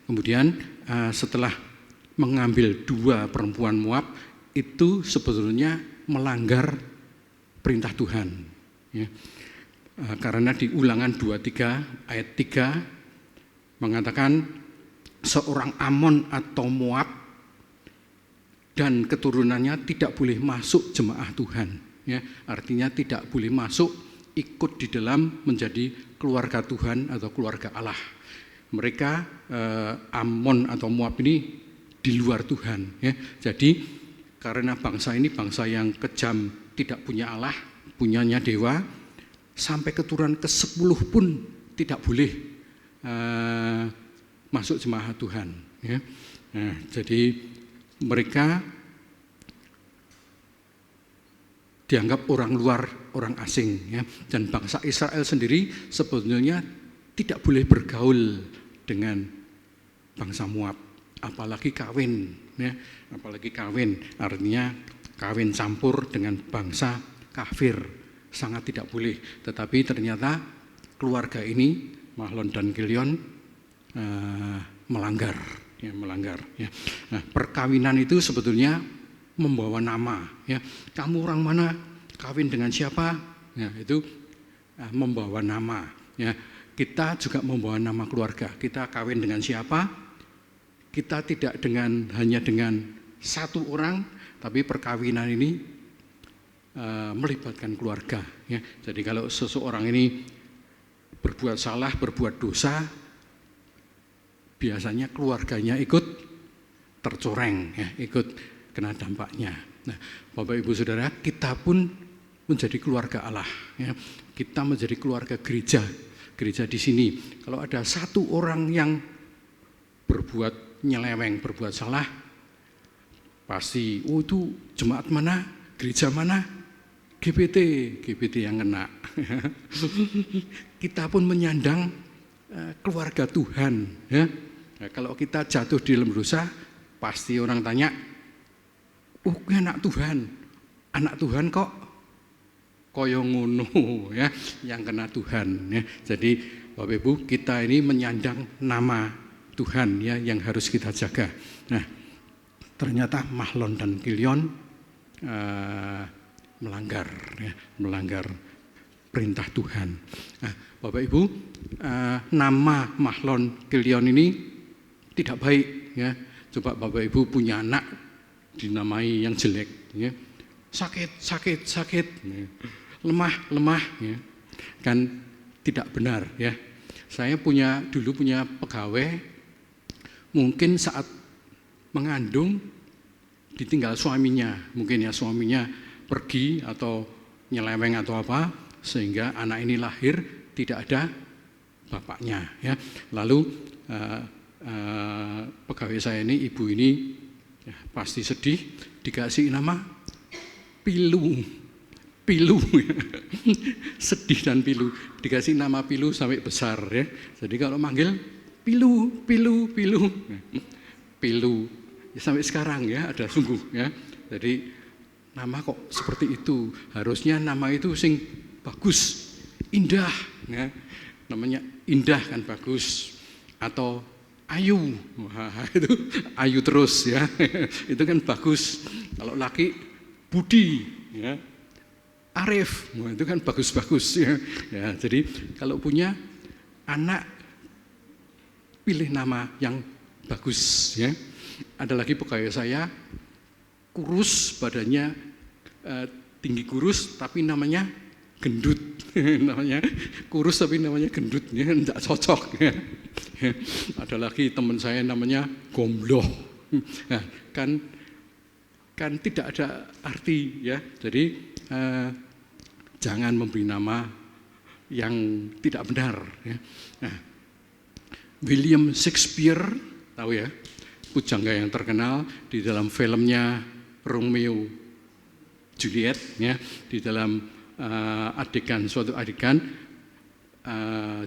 Kemudian setelah mengambil 2 perempuan Moab, itu sebetulnya melanggar perintah Tuhan, ya. Karena di Ulangan 23 ayat 3 mengatakan seorang Amon atau Moab dan keturunannya tidak boleh masuk jemaah Tuhan, ya. Artinya tidak boleh masuk ikut di dalam menjadi keluarga Tuhan atau keluarga Allah. Mereka Amon atau Moab ini di luar Tuhan, ya. Jadi karena bangsa ini bangsa yang kejam, tidak punya Allah, punyanya dewa, sampai keturunan ke-10 pun tidak boleh masuk jemaah Tuhan, ya. Nah, jadi mereka dianggap orang luar, orang asing, ya. Dan bangsa Israel sendiri sebetulnya tidak boleh bergaul dengan bangsa Moab, apalagi kawin, ya. Apalagi kawin, artinya kawin campur dengan bangsa kafir, sangat tidak boleh. Tetapi ternyata keluarga ini, Mahlon dan Kilion, melanggar, ya, melanggar, ya. Nah, perkawinan itu sebetulnya membawa nama, ya. Kamu orang mana, kawin dengan siapa, ya, itu membawa nama, ya. Kita juga membawa nama keluarga. Kita kawin dengan siapa, kita tidak hanya dengan satu orang, tapi perkawinan ini melibatkan keluarga, ya. Jadi kalau seseorang ini berbuat salah, berbuat dosa, biasanya keluarganya ikut tercoreng, ya, ikut kena dampaknya. Nah, Bapak Ibu Saudara, kita pun menjadi keluarga Allah, ya. Kita menjadi keluarga gereja di sini. Kalau ada satu orang yang berbuat nyeleweng, berbuat salah, pasti itu jemaat mana, gereja mana, GPT yang kena. Kita pun menyandang keluarga Tuhan, ya. Nah, kalau kita jatuh di dalam dosa, pasti orang tanya, anak Tuhan kok koyo ngono, ya, yang kena Tuhan, ya. Jadi Bapak Ibu, kita ini menyandang nama Tuhan, ya, yang harus kita jaga. Nah, ternyata Mahlon dan Kilion melanggar perintah Tuhan. Nah, Bapak Ibu, nama Mahlon Kilion ini tidak baik, ya. Coba Bapak Ibu punya anak dinamai yang jelek, ya. Sakit, ya. Lemah, ya. Kan tidak benar, ya. Saya dulu punya pegawai, mungkin saat mengandung ditinggal suaminya, mungkin ya suaminya pergi atau nyeleweng atau apa, sehingga anak ini lahir tidak ada bapaknya, ya. Lalu pegawai saya ini, ibu ini, ya, pasti sedih, dikasih nama Pilu, ya. Sedih dan pilu, dikasih nama Pilu sampai besar, ya. Jadi kalau manggil Pilu, ya, sampai sekarang, ya, ada sungguh, ya. Jadi nama kok seperti itu, harusnya nama itu sing bagus, indah, ya. Namanya indah kan bagus, atau ayu, wah, itu ayu terus, ya. Itu kan bagus. Kalau laki Budi, ya. Arif, wah, itu kan bagus-bagus, ya. Ya, jadi kalau punya anak, pilih nama yang bagus, ya. Ada lagi pegawai saya kurus, badannya tinggi kurus, tapi namanya gendut. Namanya kurus tapi namanya gendut, ya, tidak cocok, ya. Ada lagi teman saya namanya Gombloh, nah, kan tidak ada arti, ya. Jadi jangan memberi nama yang tidak benar, ya. Nah, William Shakespeare, tahu ya, pujangga yang terkenal di dalam filmnya Romeo Juliet, ya, di dalam suatu adegan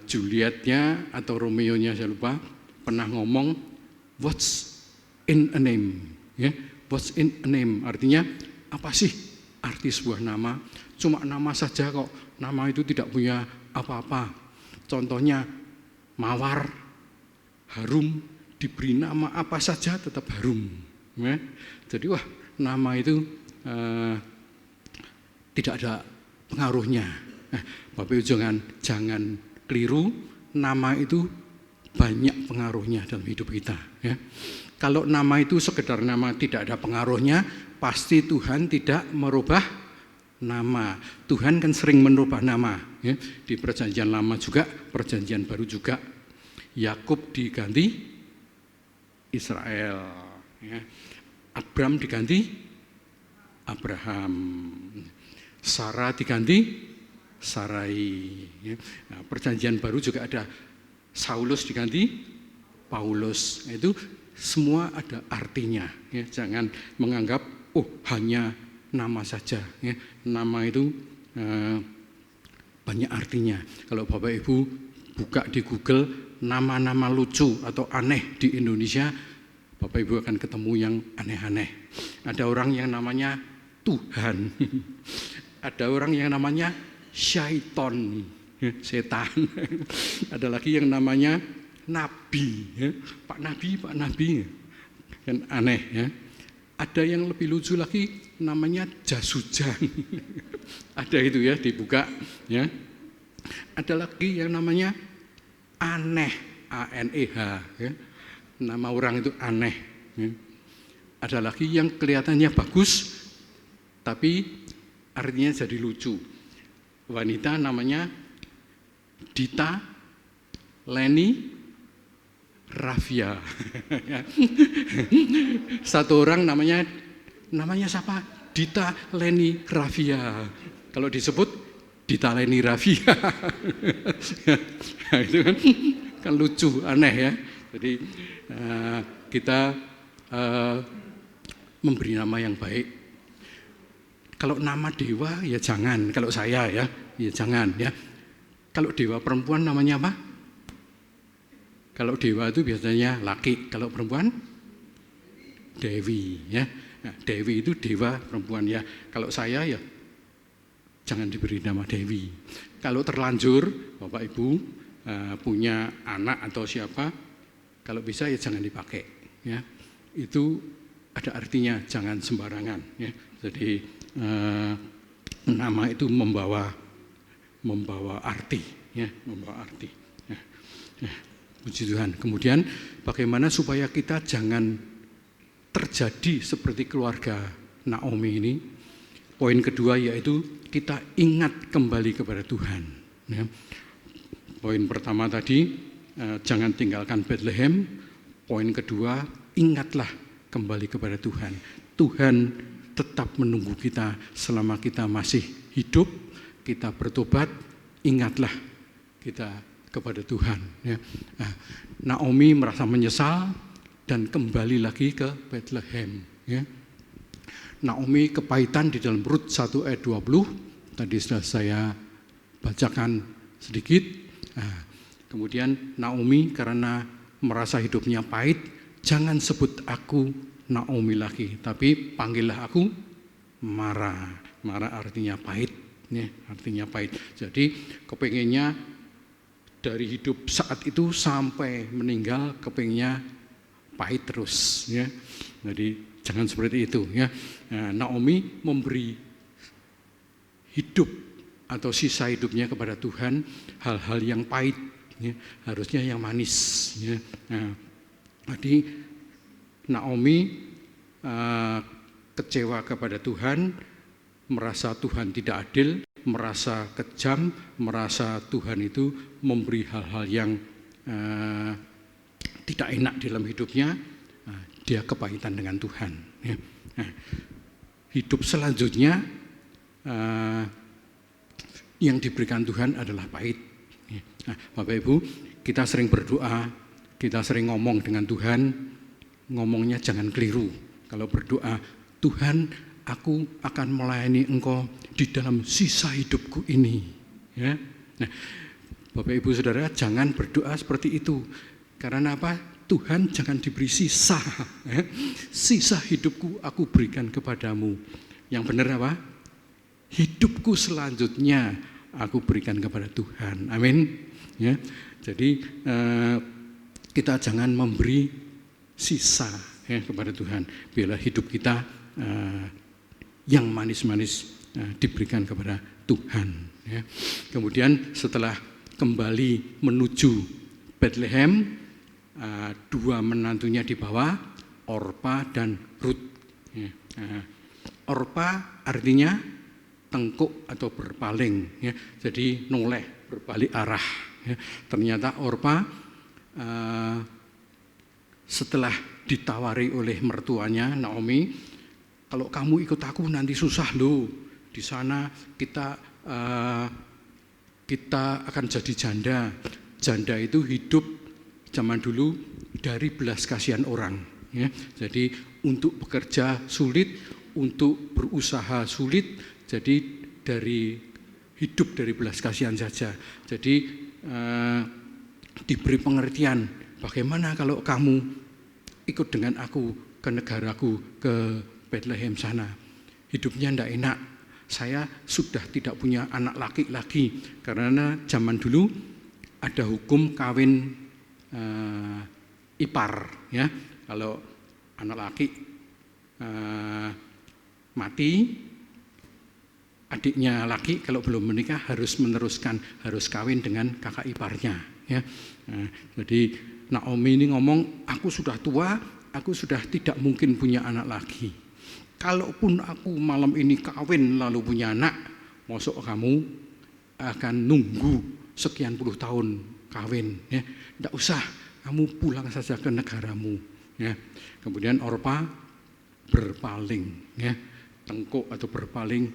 Julietnya atau Romeo-nya saya lupa pernah ngomong what's in a name, ya. What's in a name artinya apa sih arti sebuah nama? Cuma nama saja kok, nama itu tidak punya apa-apa. Contohnya mawar, harum, diberi nama apa saja tetap harum, ya. Jadi wah, nama itu tidak ada pengaruhnya. Bapak Ibu jangan keliru, nama itu banyak pengaruhnya dalam hidup kita, ya. Kalau nama itu sekedar nama tidak ada pengaruhnya, pasti Tuhan tidak merubah nama. Tuhan kan sering merubah nama, ya. Di Perjanjian Lama juga, Perjanjian Baru juga. Yakub diganti Israel, ya. Abram diganti Abraham, Sarah diganti Sarai, ya. Nah, Perjanjian Baru juga ada Saulus diganti Paulus. Itu semua ada artinya, ya. Jangan menganggap hanya nama saja, ya. Nama itu banyak artinya. Kalau Bapak Ibu buka di Google nama-nama lucu atau aneh di Indonesia, Bapak Ibu akan ketemu yang aneh-aneh. Ada orang yang namanya Tuhan, ada orang yang namanya syaiton, setan, ada lagi yang namanya nabi, ya. Pak Nabi, kan aneh, ya. Ada yang lebih lucu lagi namanya jasujan, ada itu ya dibuka, ya. Ada lagi yang namanya aneh, ANEH, ya. Nama orang itu aneh, ya. Ada lagi yang kelihatannya bagus tapi artinya jadi lucu. Wanita namanya Dita Leni Rafia. Satu orang namanya siapa? Dita Leni Rafia. Kalau disebut Dita Leni Rafia, nah, itu kan lucu, aneh, ya. Jadi kita memberi nama yang baik. Kalau nama dewa ya jangan, kalau saya ya jangan, ya. Kalau dewa perempuan namanya apa? Kalau dewa itu biasanya laki, kalau perempuan Dewi, ya. Nah, Dewi itu dewa perempuan, ya. Kalau saya ya jangan diberi nama Dewi. Kalau terlanjur Bapak Ibu punya anak atau siapa, kalau bisa ya jangan dipakai, ya. Itu ada artinya, jangan sembarangan, ya. Jadi nama itu membawa arti, ya, membawa arti. Ya. Ya. Puji Tuhan. Kemudian bagaimana supaya kita jangan terjadi seperti keluarga Naomi ini? Poin kedua yaitu kita ingat kembali kepada Tuhan, ya. Poin pertama tadi jangan tinggalkan Bethlehem. Poin kedua, ingatlah kembali kepada Tuhan. Tuhan tetap menunggu kita selama kita masih hidup, kita bertobat, ingatlah kita kepada Tuhan, ya. Nah, Naomi merasa menyesal dan kembali lagi ke Bethlehem, ya. Naomi kepahitan di dalam Rut 1 ayat 20, tadi sudah saya bacakan sedikit. Nah, kemudian Naomi karena merasa hidupnya pahit, jangan sebut aku Naomi lagi, tapi panggillah aku Mara. Mara artinya pahit, ya, artinya pahit. Jadi kepengennya dari hidup saat itu sampai meninggal kepengennya pahit terus, ya. Jadi jangan seperti itu, ya. Nah, Naomi memberi hidup atau sisa hidupnya kepada Tuhan, hal-hal yang pahit, ya, harusnya yang manis, ya. Nah, jadi Naomi kecewa kepada Tuhan, merasa Tuhan tidak adil, merasa kejam, merasa Tuhan itu memberi hal-hal yang tidak enak dalam hidupnya. Dia kepahitan dengan Tuhan, ya. Nah, hidup selanjutnya yang diberikan Tuhan adalah pahit, ya. Nah, Bapak Ibu, kita sering berdoa, kita sering ngomong dengan Tuhan. Ngomongnya jangan keliru. Kalau berdoa, Tuhan aku akan melayani engkau di dalam sisa hidupku ini. Ya. Nah, Bapak Ibu Saudara, jangan berdoa seperti itu. Karena apa? Tuhan, jangan diberi sisa. Ya. Sisa hidupku aku berikan kepadamu. Yang benar apa? Hidupku selanjutnya aku berikan kepada Tuhan. Amin. Ya. Jadi kita jangan memberi sisa ya kepada Tuhan. Biarlah hidup kita yang manis-manis diberikan kepada Tuhan. Ya. Kemudian setelah kembali menuju Bethlehem, dua menantunya dibawa, Orpa dan Rut. Ya. Orpa artinya tengkuk atau berpaling, ya. Jadi noleh, berbalik arah. Ya. Ternyata Orpa setelah ditawari oleh mertuanya Naomi, kalau kamu ikut aku nanti susah loh. Di sana kita akan jadi janda. Janda itu hidup zaman dulu dari belas kasihan orang. Ya. Jadi untuk bekerja sulit, untuk berusaha sulit, jadi hidup dari belas kasihan saja. Jadi diberi pengertian, bagaimana kalau kamu ikut dengan aku ke negaraku, ke Bethlehem sana. Hidupnya tidak enak, saya sudah tidak punya anak laki lagi, karena zaman dulu ada hukum kawin ipar. Ya. Kalau anak laki mati, adiknya laki kalau belum menikah harus meneruskan, harus kawin dengan kakak iparnya. Ya. Nah, jadi Naomi ini ngomong, aku sudah tua, aku sudah tidak mungkin punya anak lagi. Kalaupun aku malam ini kawin lalu punya anak, mosok kamu akan nunggu sekian puluh tahun kawin. Ya. Tidak usah, kamu pulang saja ke negaramu. Ya. Kemudian Orpa berpaling. Ya. Tengkuk atau berpaling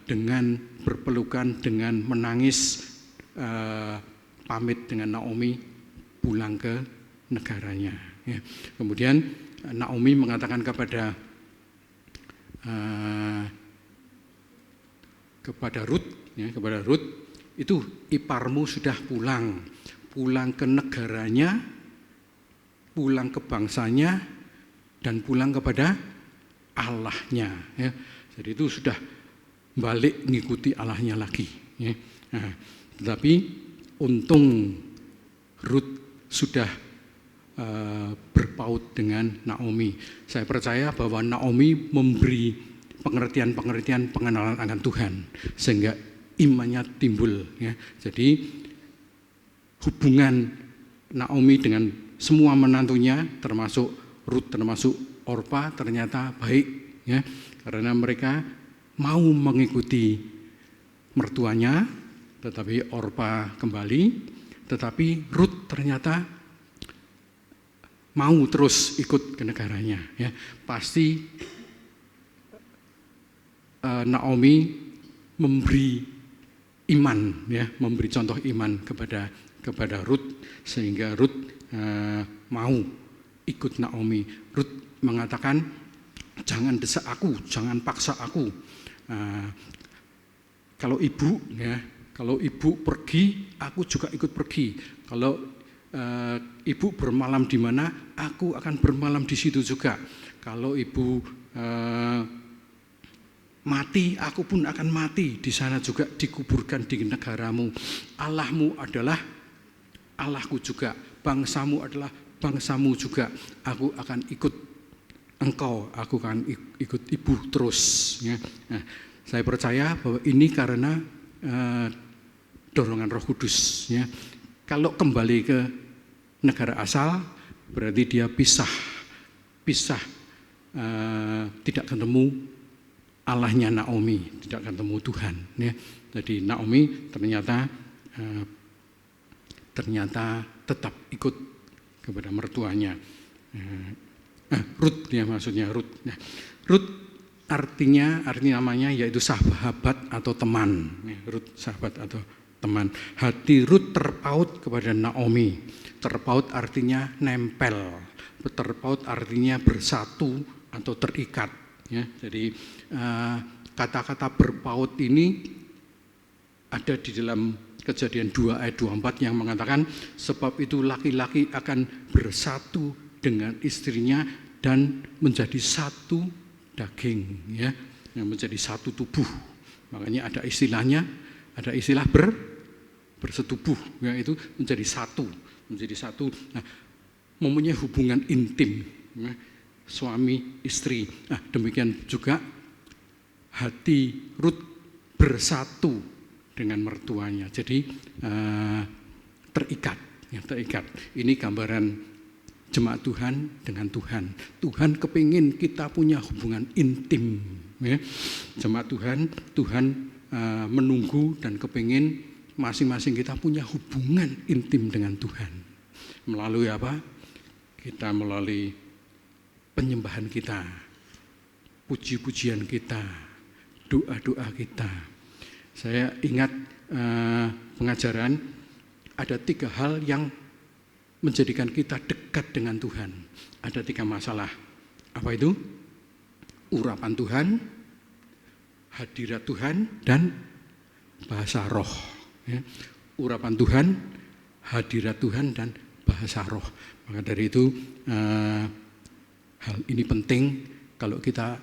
dengan berpelukan, dengan menangis, pamit dengan Naomi pulang ke negaranya. Ya. Kemudian Naomi mengatakan kepada Rut, ya, kepada Rut, itu iparmu sudah pulang ke negaranya, pulang ke bangsanya, dan pulang kepada Allahnya. Ya. Jadi itu sudah balik mengikuti Allahnya lagi. Ya. Nah, tetapi untung Rut sudah berpaut dengan Naomi. Saya percaya bahwa Naomi memberi pengertian-pengertian pengenalan akan Tuhan sehingga imannya timbul. Ya. Jadi hubungan Naomi dengan semua menantunya, termasuk Rut, termasuk Orpa, ternyata baik, ya, karena mereka mau mengikuti mertuanya, tetapi Orpa kembali, tetapi Rut ternyata mau terus ikut ke negaranya. Ya. Pasti Naomi memberi iman, ya, memberi contoh iman kepada Rut, sehingga Rut mau ikut Naomi. Rut mengatakan, jangan desak aku, jangan paksa aku. Kalau ibu pergi, aku juga ikut pergi. Kalau ibu bermalam di mana, aku akan bermalam di situ juga. Kalau ibu mati, aku pun akan mati di sana juga, dikuburkan di negaramu. Allahmu adalah Allahku juga, bangsamu adalah bangsamu juga. Aku akan ikut engkau, aku akan ikut ibu terus. Ya. Nah, saya percaya bahwa ini karena dorongan Roh Kudus. Ya. Kalau kembali ke negara asal, berarti dia pisah, tidak ketemu Allahnya Naomi, tidak ketemu Tuhan. Ya. Jadi Naomi ternyata tetap ikut kepada mertuanya. Rut, ya, maksudnya Rut. Nah, Rut arti namanya yaitu sahabat atau teman. Rut, sahabat atau teman. Hati Rut terpaut kepada Naomi. Terpaut artinya nempel. Terpaut artinya bersatu atau terikat. Ya, jadi kata-kata berpaut ini ada di dalam Kejadian 2 ayat 24 yang mengatakan, sebab itu laki-laki akan bersatu dengan istrinya dan menjadi satu daging, ya, yang menjadi satu tubuh. Makanya ada istilahnya, ada istilah bersetubuh, yaitu menjadi satu. Nah, mempunyai hubungan intim, ya, suami istri. Nah, demikian juga hati Rut bersatu dengan mertuanya. Jadi terikat, ya, terikat. Ini gambaran jemaat Tuhan dengan Tuhan. Tuhan kepingin kita punya hubungan intim, ya. Jemaat Tuhan menunggu dan kepingin masing-masing kita punya hubungan intim dengan Tuhan. Melalui apa? Kita melalui penyembahan kita, puji-pujian kita, doa-doa kita. Saya ingat pengajaran, ada 3 hal yang menjadikan kita dekat dengan Tuhan. Ada 3 masalah. Apa itu? Urapan Tuhan, hadirat Tuhan, dan bahasa roh. Ya. Urapan Tuhan, hadirat Tuhan, dan bahasa roh. Maka dari itu hal ini penting. Kalau kita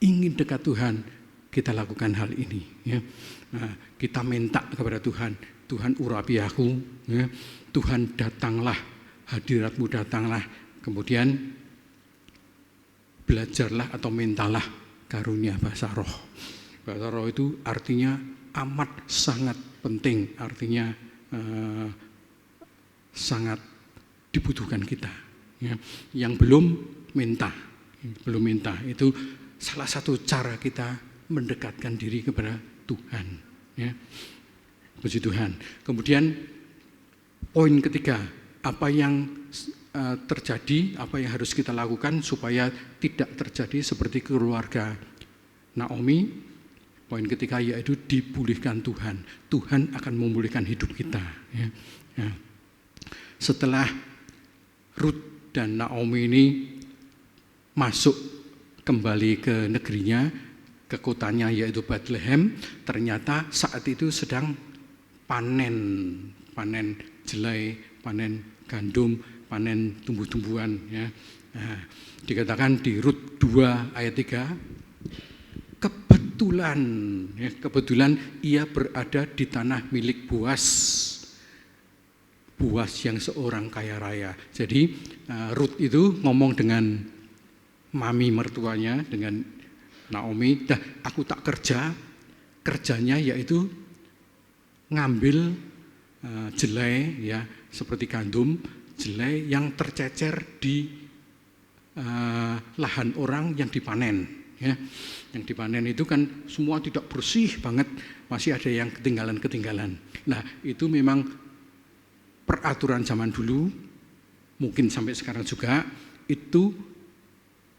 ingin dekat Tuhan, kita lakukan hal ini, ya. Nah, kita minta kepada Tuhan, Tuhan urapi aku, ya. Tuhan datanglah, hadiratmu datanglah. Kemudian belajarlah atau mintalah karunia bahasa roh. Bahasa roh itu artinya amat sangat penting, artinya sangat dibutuhkan kita, ya. Yang belum minta, itu salah satu cara kita mendekatkan diri kepada Tuhan, ya. Puji Tuhan. Kemudian poin ketiga, apa yang terjadi, apa yang harus kita lakukan supaya tidak terjadi seperti keluarga Naomi. Poin ketiga yaitu dipulihkan Tuhan. Tuhan akan memulihkan hidup kita, ya. Ya. Setelah Rut dan Naomi ini masuk kembali ke negerinya, ke kotanya yaitu Bethlehem, ternyata saat itu sedang panen jelai, panen gandum, panen tumbuh-tumbuhan, ya. Nah, dikatakan di Rut 2 ayat 3, kebetulan ia berada di tanah milik Boas yang seorang kaya raya. Jadi Rut itu ngomong dengan mami mertuanya, dengan Naomi, aku tak kerjanya yaitu ngambil jelai, ya, seperti gandum, jelai yang tercecer di lahan orang yang dipanen, ya. Yang dipanen itu kan semua tidak bersih banget, masih ada yang ketinggalan. Nah, itu memang peraturan zaman dulu, mungkin sampai sekarang juga, itu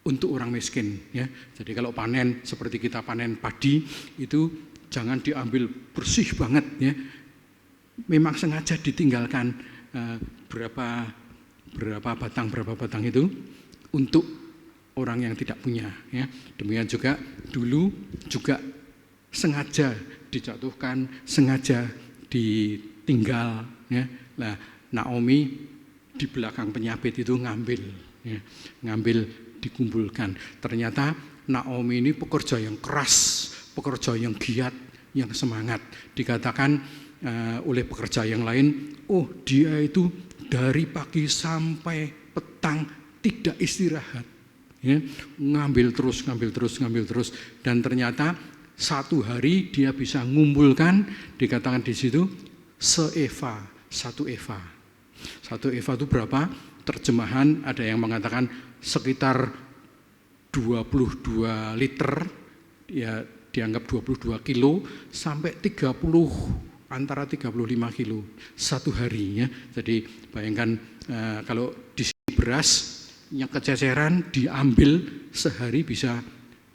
untuk orang miskin, ya. Jadi kalau panen seperti kita panen padi itu jangan diambil bersih banget, ya. Memang sengaja ditinggalkan berapa batang itu untuk orang yang tidak punya, ya. Demikian juga dulu juga sengaja dijatuhkan, sengaja ditinggal, ya. Nah, Naomi di belakang penyabit itu ngambil, ya. Ngambil, dikumpulkan. Ternyata Naomi ini pekerja yang keras, pekerja yang giat, yang semangat. Dikatakan oleh pekerja yang lain, oh dia itu dari pagi sampai petang tidak istirahat, ya. Ngambil terus. Dan ternyata satu hari dia bisa ngumpulkan, dikatakan di situ satu eva. Satu eva itu berapa? Terjemahan ada yang mengatakan sekitar 22 liter, ya dianggap 22 kilo sampai 30, antara 35 kilo satu harinya. Jadi bayangkan kalau di sini beras yang kececeran diambil sehari bisa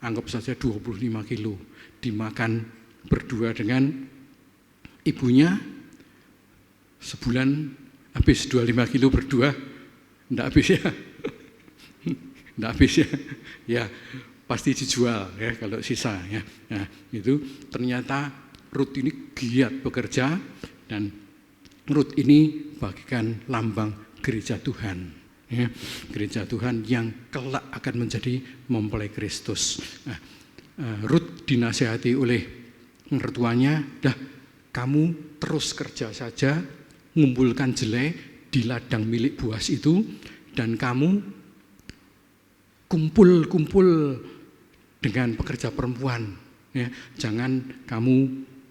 anggap saja 25 kilo, dimakan berdua dengan ibunya, sebulan habis 25 kilo berdua, enggak habis ya. Enggak habis ya. Ya, pasti dijual ya kalau sisa ya. Nah, itu ternyata Rut ini giat bekerja, dan Rut ini bagikan lambang gereja Tuhan ya. Gereja Tuhan yang kelak akan menjadi mempelai Kristus. Nah, Rut dinasihati oleh mertuanya, dah kamu terus kerja saja, ngumpulkan jelai di ladang milik Boas itu, dan kamu kumpul dengan pekerja perempuan ya. Jangan kamu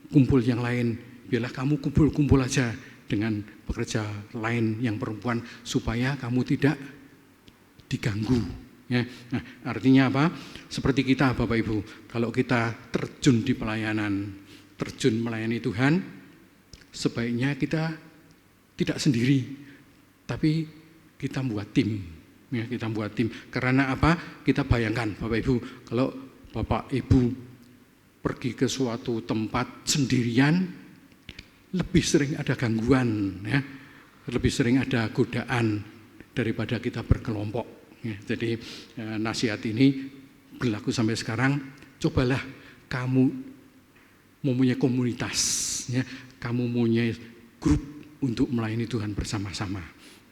kumpul yang lain, biarlah kamu kumpul aja dengan pekerja lain yang perempuan supaya kamu tidak diganggu ya. Nah, artinya apa? Seperti kita Bapak Ibu, kalau kita terjun di pelayanan, terjun melayani Tuhan, sebaiknya kita tidak sendiri, tapi kita buat tim. Ya, kita buat tim. Karena apa? Kita bayangkan Bapak Ibu, kalau Bapak Ibu pergi ke suatu tempat sendirian, lebih sering ada gangguan ya, lebih sering ada godaan daripada kita berkelompok ya. Jadi nasihat ini berlaku sampai sekarang. Cobalah kamu mempunyai komunitas ya, kamu mempunyai grup untuk melayani Tuhan bersama-sama.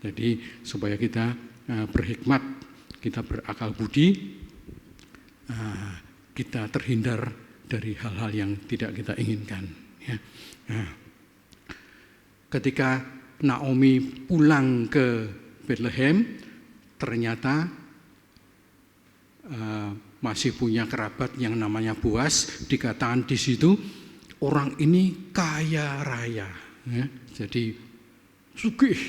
Jadi supaya kita berhikmat, kita berakal budi, kita terhindar dari hal-hal yang tidak kita inginkan ya. Nah, ketika Naomi pulang ke Bethlehem, ternyata masih punya kerabat yang namanya Boas. Dikatakan di situ orang ini kaya raya ya. Jadi sugih,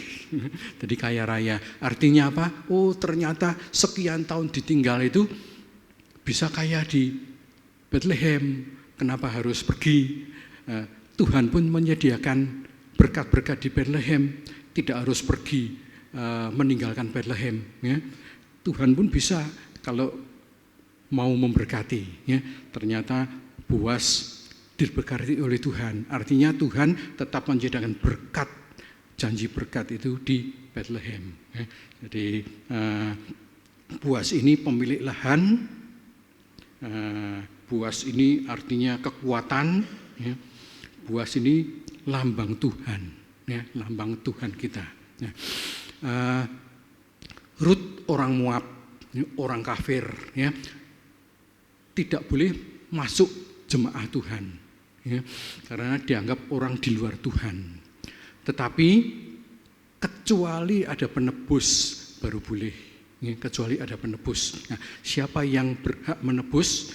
jadi kaya raya. Artinya apa? Oh, ternyata sekian tahun ditinggal itu bisa kaya di Bethlehem. Kenapa harus pergi? Tuhan pun menyediakan berkat-berkat di Bethlehem, tidak harus pergi meninggalkan Bethlehem ya. Tuhan pun bisa kalau mau memberkati ya. Ternyata Boas diberkati oleh Tuhan. Artinya Tuhan tetap menyediakan berkat, janji berkat itu di Bethlehem ya. Jadi Boas ini pemilik lahan, Boas ini artinya kekuatan ya. Boas ini lambang Tuhan ya, lambang Tuhan kita ya. Rut orang Moab, orang kafir ya, tidak boleh masuk jemaah Tuhan ya, karena dianggap orang di luar Tuhan. Tetapi kecuali ada penebus baru boleh ya, kecuali ada penebus. Nah, siapa yang berhak menebus?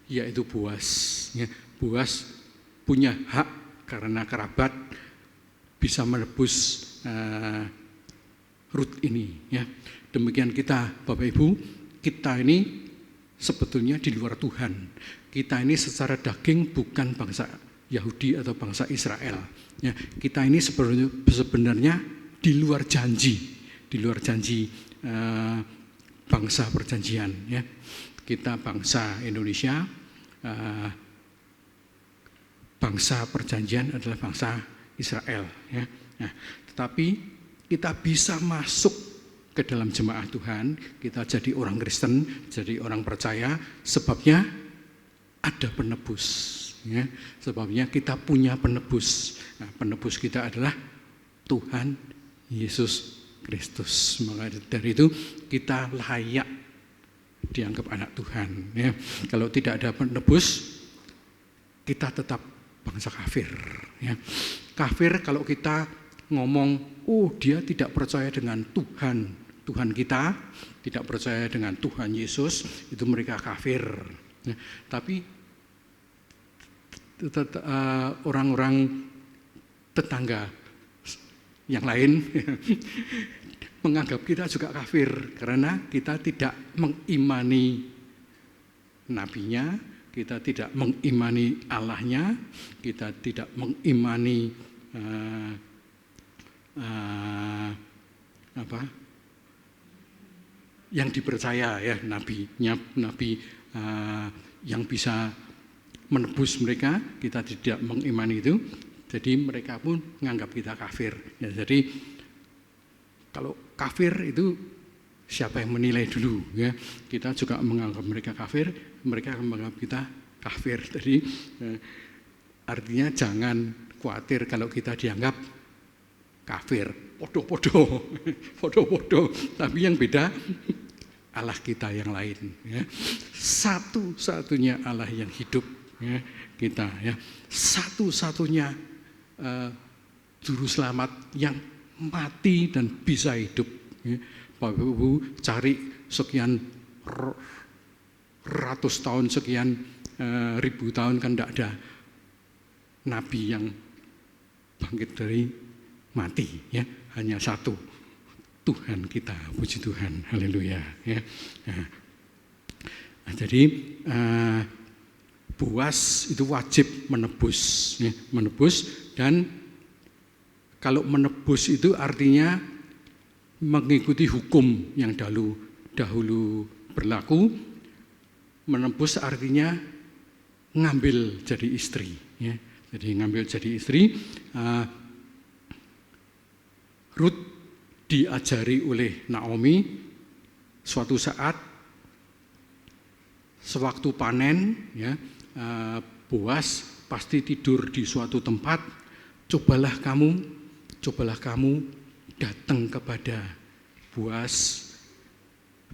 Yaitu Boas ya. Boas punya hak karena kerabat bisa menebus Rut ini ya. Demikian kita Bapak Ibu, kita ini sebetulnya di luar Tuhan. Kita ini secara daging bukan bangsa Yahudi atau bangsa Israel. Ya, kita ini sebenarnya di luar janji, bangsa perjanjian. Ya, kita bangsa Indonesia, bangsa perjanjian adalah bangsa Israel. Ya, nah, tetapi kita bisa masuk ke dalam jemaah Tuhan, kita jadi orang Kristen, jadi orang percaya, sebabnya ada penebus. Ya, sebabnya kita punya penebus. Nah, penebus kita adalah Tuhan Yesus Kristus. Maka dari itu kita layak dianggap anak Tuhan. Ya, kalau tidak ada penebus, kita tetap bangsa kafir. Ya, kafir kalau kita ngomong, oh dia tidak percaya dengan Tuhan kita, tidak percaya dengan Tuhan Yesus, itu mereka kafir. Ya, tapi orang-orang tetangga yang lain menganggap kita juga kafir karena kita tidak mengimani nabinya, kita tidak mengimani Allahnya, kita tidak mengimani yang dipercaya ya, nabi yang bisa menebus mereka, kita tidak mengimani itu, jadi mereka pun menganggap kita kafir. Ya, jadi kalau kafir itu siapa yang menilai dulu ya. Kita juga menganggap mereka kafir, mereka akan menganggap kita kafir. Jadi artinya jangan khawatir kalau kita dianggap kafir, podo-podo, tapi yang beda Allah kita yang lain ya. Satu-satunya Allah yang hidup ya, kita ya. Satu-satunya juru selamat yang mati dan bisa hidup ya. Bapak Ibu cari sekian ratus tahun, sekian ribu tahun kan tidak ada nabi yang bangkit dari mati ya, hanya satu, Tuhan kita, puji Tuhan, haleluya ya. Nah, jadi Boas itu wajib menebus ya, menebus, dan kalau menebus itu artinya mengikuti hukum yang dahulu berlaku. Menebus artinya ngambil jadi istri ya. Jadi ngambil jadi istri. Rut diajari oleh Naomi, suatu saat sewaktu panen ya, Boas pasti tidur di suatu tempat. Cobalah kamu datang kepada Boas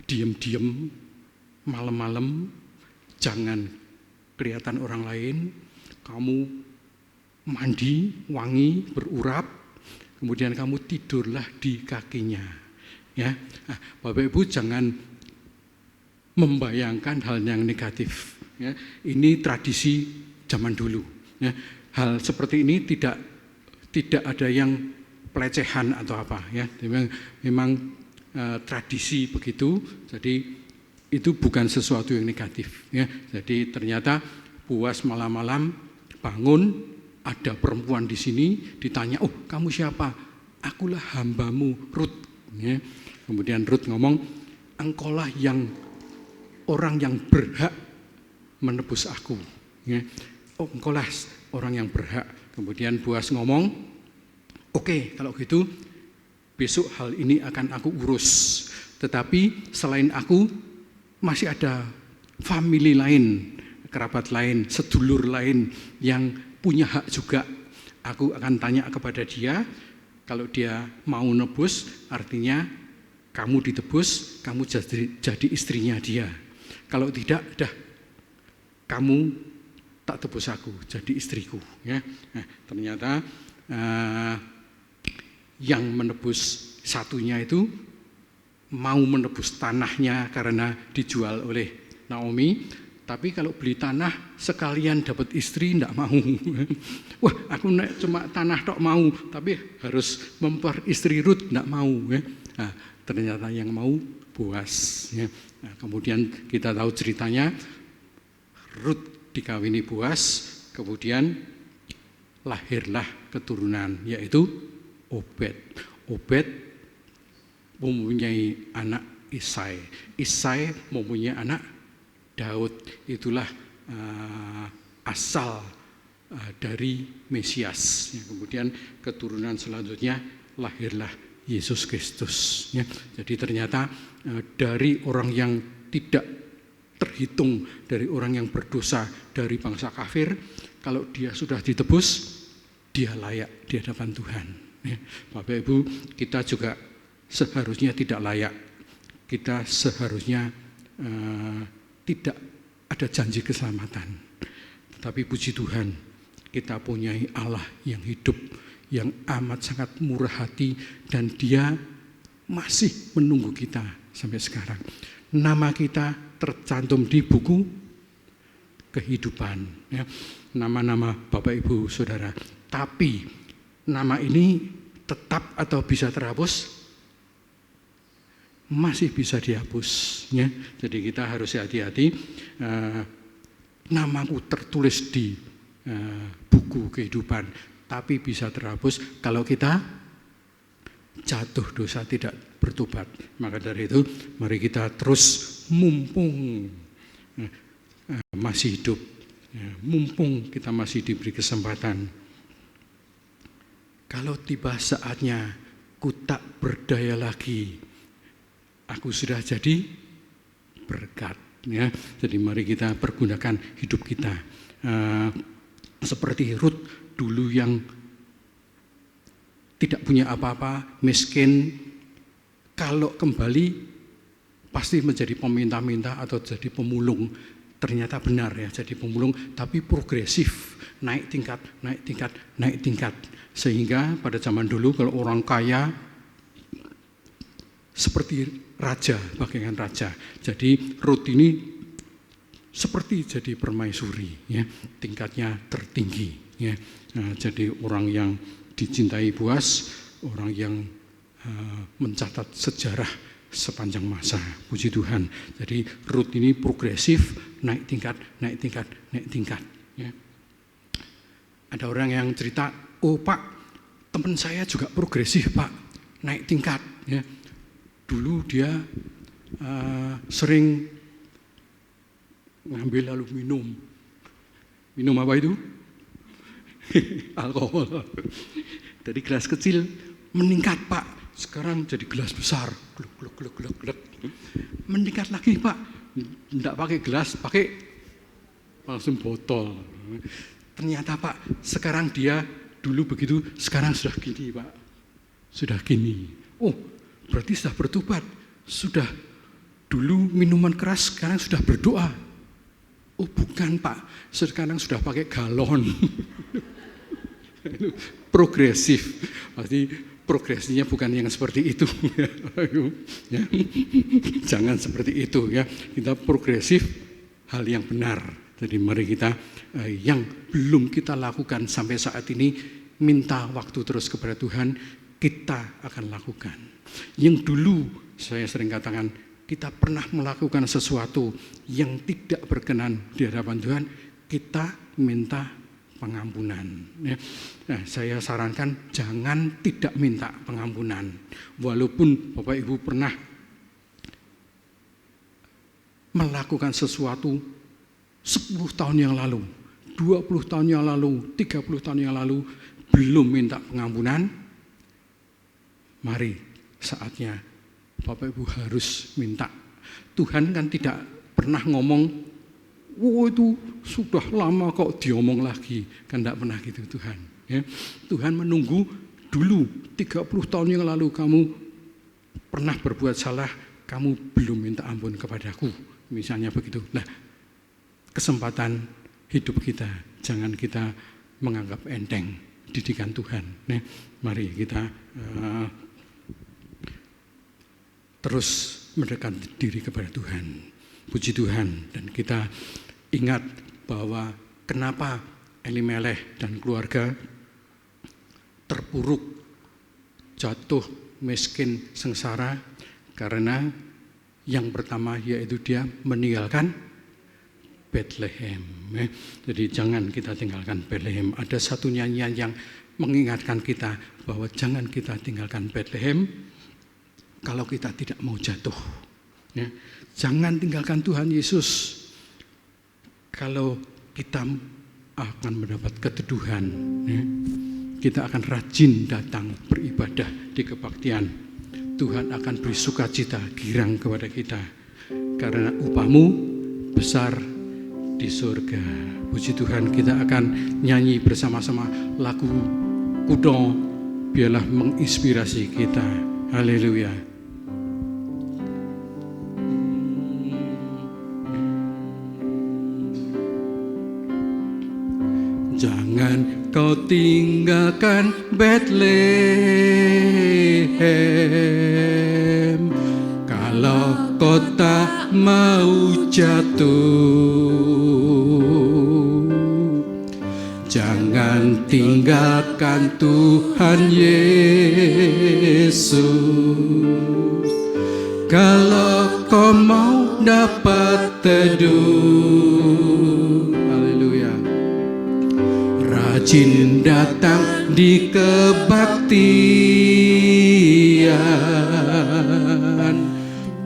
diam-diam malam-malam, jangan kelihatan orang lain, kamu mandi wangi berurap, kemudian kamu tidurlah di kakinya ya. Nah, Bapak Ibu jangan membayangkan hal yang negatif ya. Ini tradisi zaman dulu ya. Hal seperti ini tidak ada yang pelecehan atau apa ya. Memang tradisi begitu. Jadi itu bukan sesuatu yang negatif ya. Jadi ternyata Boas malam-malam bangun, ada perempuan di sini, ditanya, "Oh, kamu siapa?" "Akulah hambamu Rut." Ya. Kemudian Rut ngomong, "Engkaulah orang yang berhak menebus aku." Ya. "Oh, engkaulah orang yang berhak." Kemudian Boas ngomong, "Oke, kalau gitu besok hal ini akan aku urus. Tetapi selain aku masih ada famili lain, kerabat lain, sedulur lain yang punya hak juga. Aku akan tanya kepada dia, kalau dia mau nebus, artinya kamu ditebus, kamu jadi istrinya dia. Kalau tidak, kamu tak tebus aku, jadi istriku." Ya. Nah, ternyata yang menebus satunya itu mau menebus tanahnya karena dijual oleh Naomi. Tapi kalau beli tanah sekalian dapat istri, tidak mau. Wah, aku cuma tanah tok mau, tapi harus memperistri Rut, tidak mau. Ya. Nah, ternyata yang mau Boas. Ya. Nah, kemudian kita tahu ceritanya, Rut dikawini Boas, kemudian lahirlah keturunan, yaitu Obed. Obed mempunyai anak Isai. Isai mempunyai anak Daud. Itulah asal dari Mesias. Ya, kemudian keturunan selanjutnya lahirlah Yesus Kristus. Ya, jadi ternyata dari orang yang tidak terhitung, dari orang yang berdosa, dari bangsa kafir, kalau dia sudah ditebus, dia layak di hadapan Tuhan. Ya, Bapak Ibu, kita juga seharusnya tidak layak. Kita seharusnya tidak ada janji keselamatan. Tetapi puji Tuhan, kita punyai Allah yang hidup, yang amat sangat murah hati, dan Dia masih menunggu kita sampai sekarang. Nama kita tercantum di buku kehidupan. Ya. Nama-nama Bapak Ibu Saudara. Tapi nama ini tetap atau bisa terhapus? Masih bisa dihapus. Ya. Jadi kita harus hati-hati. Namaku tertulis di buku kehidupan, tapi bisa terhapus kalau kita jatuh dosa tidak bertobat. Maka dari itu mari kita terus mumpung masih hidup, mumpung kita masih diberi kesempatan. Kalau tiba saatnya ku tak berdaya lagi, aku sudah jadi berkat. Ya, jadi mari kita pergunakan hidup kita seperti Rut dulu yang tidak punya apa-apa, miskin. Kalau kembali pasti menjadi peminta-minta atau jadi pemulung. Ternyata benar ya, jadi pemulung, tapi progresif, naik tingkat, naik tingkat, naik tingkat. Sehingga pada zaman dulu kalau orang kaya seperti raja, bagaikan raja. Jadi Rut ini seperti jadi permaisuri, ya, tingkatnya tertinggi. Ya. Nah, jadi orang yang dicintai Boas, orang yang mencatat sejarah sepanjang masa. Puji Tuhan. Jadi Rut ini progresif, naik tingkat, naik tingkat, naik tingkat. Ya. Ada orang yang cerita, oh Pak, teman saya juga progresif Pak, naik tingkat. Ya. Dulu dia sering ngambil lalu minum apa itu? Alkohol. Dari gelas kecil meningkat Pak, sekarang jadi gelas besar, gluk gluk gluk gluk gluk. Meningkat lagi Pak, tidak pakai gelas, pakai langsung botol. Ternyata Pak, sekarang dia dulu begitu, sekarang sudah gini Pak, sudah gini. Oh, berarti sudah bertobat, sudah dulu minuman keras, sekarang sudah berdoa. Oh bukan Pak, sekarang sudah pakai galon. Progresif, pasti progresinya bukan yang seperti itu. Ya. Jangan seperti itu ya. Kita progresif hal yang benar. Jadi mari kita yang belum kita lakukan sampai saat ini, minta waktu terus kepada Tuhan, kita akan lakukan. Yang dulu saya sering katakan, kita pernah melakukan sesuatu yang tidak berkenan di hadapan Tuhan, kita minta pengampunan. Ya. Nah, saya sarankan jangan tidak minta pengampunan. Walaupun Bapak Ibu pernah melakukan sesuatu 10 tahun yang lalu, 20 tahun yang lalu, 30 tahun yang lalu, belum minta pengampunan, mari saatnya Bapak Ibu harus minta. Tuhan kan tidak pernah ngomong, oh itu sudah lama kok diomong lagi. Kan tidak pernah gitu Tuhan. Ya. Tuhan menunggu dulu 30 tahun yang lalu kamu pernah berbuat salah, kamu belum minta ampun kepadaku. Misalnya begitu. Nah, kesempatan hidup kita, jangan kita menganggap enteng didikan Tuhan. Nah, mari kita terus mendekat diri kepada Tuhan. Puji Tuhan. Dan kita ingat bahwa kenapa Elimelech dan keluarga terpuruk, jatuh, miskin, sengsara, karena yang pertama yaitu dia meninggalkan Bethlehem. Jadi jangan kita tinggalkan Bethlehem. Ada satu nyanyian yang mengingatkan kita bahwa jangan kita tinggalkan Bethlehem kalau kita tidak mau jatuh. Ya. Jangan tinggalkan Tuhan Yesus kalau kita akan mendapat keteduhan. Ya. Kita akan rajin datang beribadah di kebaktian. Tuhan akan beri sukacita, girang kepada kita. Karena upahmu besar di surga. Puji Tuhan, kita akan nyanyi bersama-sama lagu Kudo, biarlah menginspirasi kita. Haleluya. Jangan kau tinggalkan Bethlehem, kalau kau tak mau jatuh. Jangan tinggalkan Tuhan Yesus, kalau kau mau dapat teduh. Haleluya. Rajin datang di kebaktian,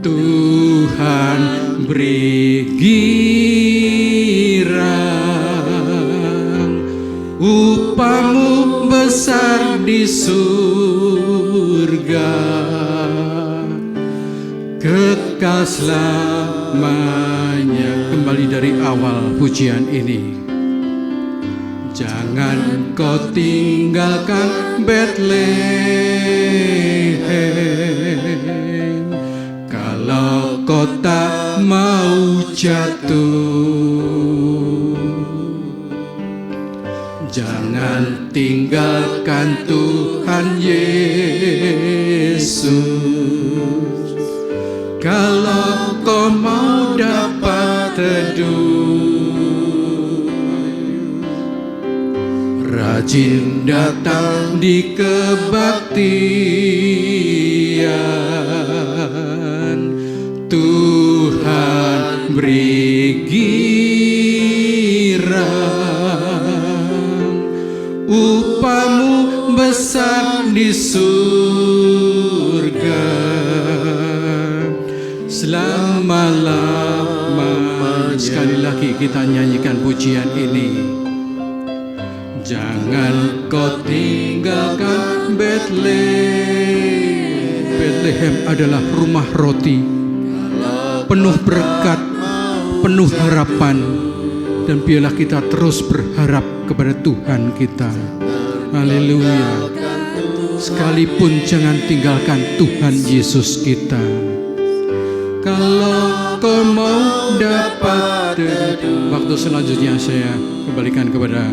Tuhan beri girang, upahmu besar di surga, kekal selamanya. Kembali dari awal pujian ini. Jangan kau tinggalkan Betlehem, kalau kau tak mau jatuh. Jangan tinggalkan Tuhan Yesus, kalau kau mau dapat teduh. Rajin datang di kebaktian, Tuhan beri girang, upahmu besar di surga selama-lamanya. Sekali lagi kita nyanyikan pujian ini. Jangan kau tinggalkan Betlehem. Betlehem adalah rumah roti, penuh berkat, penuh harapan. Dan biarlah kita terus berharap kepada Tuhan kita. Haleluya. Sekalipun jangan tinggalkan Tuhan Yesus kita. Kalau kau mau dapat teduh. Waktu selanjutnya saya kembalikan kepada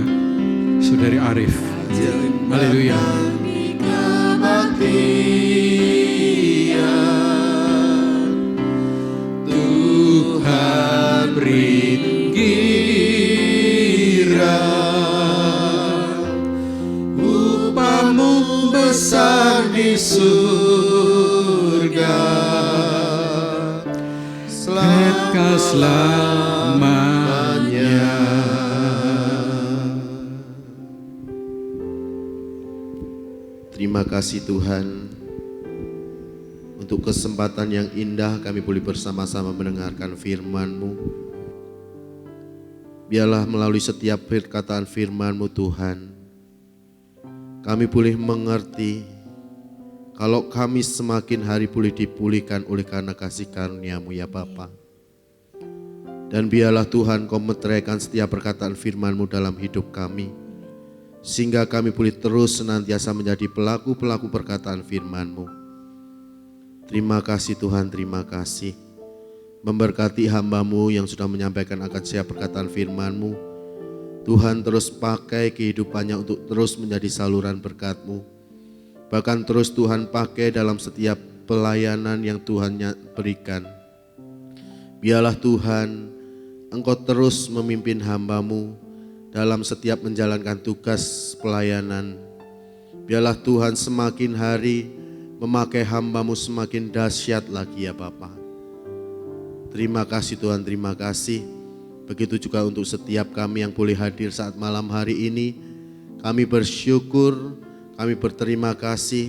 Saudari Arif. Haleluya. Tuhan beri girang, upahmu besar di surga, kekal selamanya. Terima kasih Tuhan untuk kesempatan yang indah kami boleh bersama-sama mendengarkan firman-Mu. Biarlah melalui setiap perkataan firman-Mu Tuhan, kami boleh mengerti kalau kami semakin hari boleh dipulihkan oleh karena kasih karunia-Mu ya Bapa. Dan biarlah Tuhan Kau meteraikan setiap perkataan firman-Mu dalam hidup kami, sehingga kami boleh terus senantiasa menjadi pelaku-pelaku perkataan firman-Mu. Terima kasih Tuhan, terima kasih. Memberkati hamba-Mu yang sudah menyampaikan akan setiap perkataan firman-Mu. Tuhan terus pakai kehidupannya untuk terus menjadi saluran berkat-Mu. Bahkan terus Tuhan pakai dalam setiap pelayanan yang Tuhan berikan. Biarlah Tuhan Engkau terus memimpin hamba-Mu dalam setiap menjalankan tugas pelayanan. Biarlah Tuhan semakin hari memakai hamba-Mu semakin dahsyat lagi ya Bapa. Terima kasih Tuhan, terima kasih. Begitu juga untuk setiap kami yang boleh hadir saat malam hari ini. Kami bersyukur, kami berterima kasih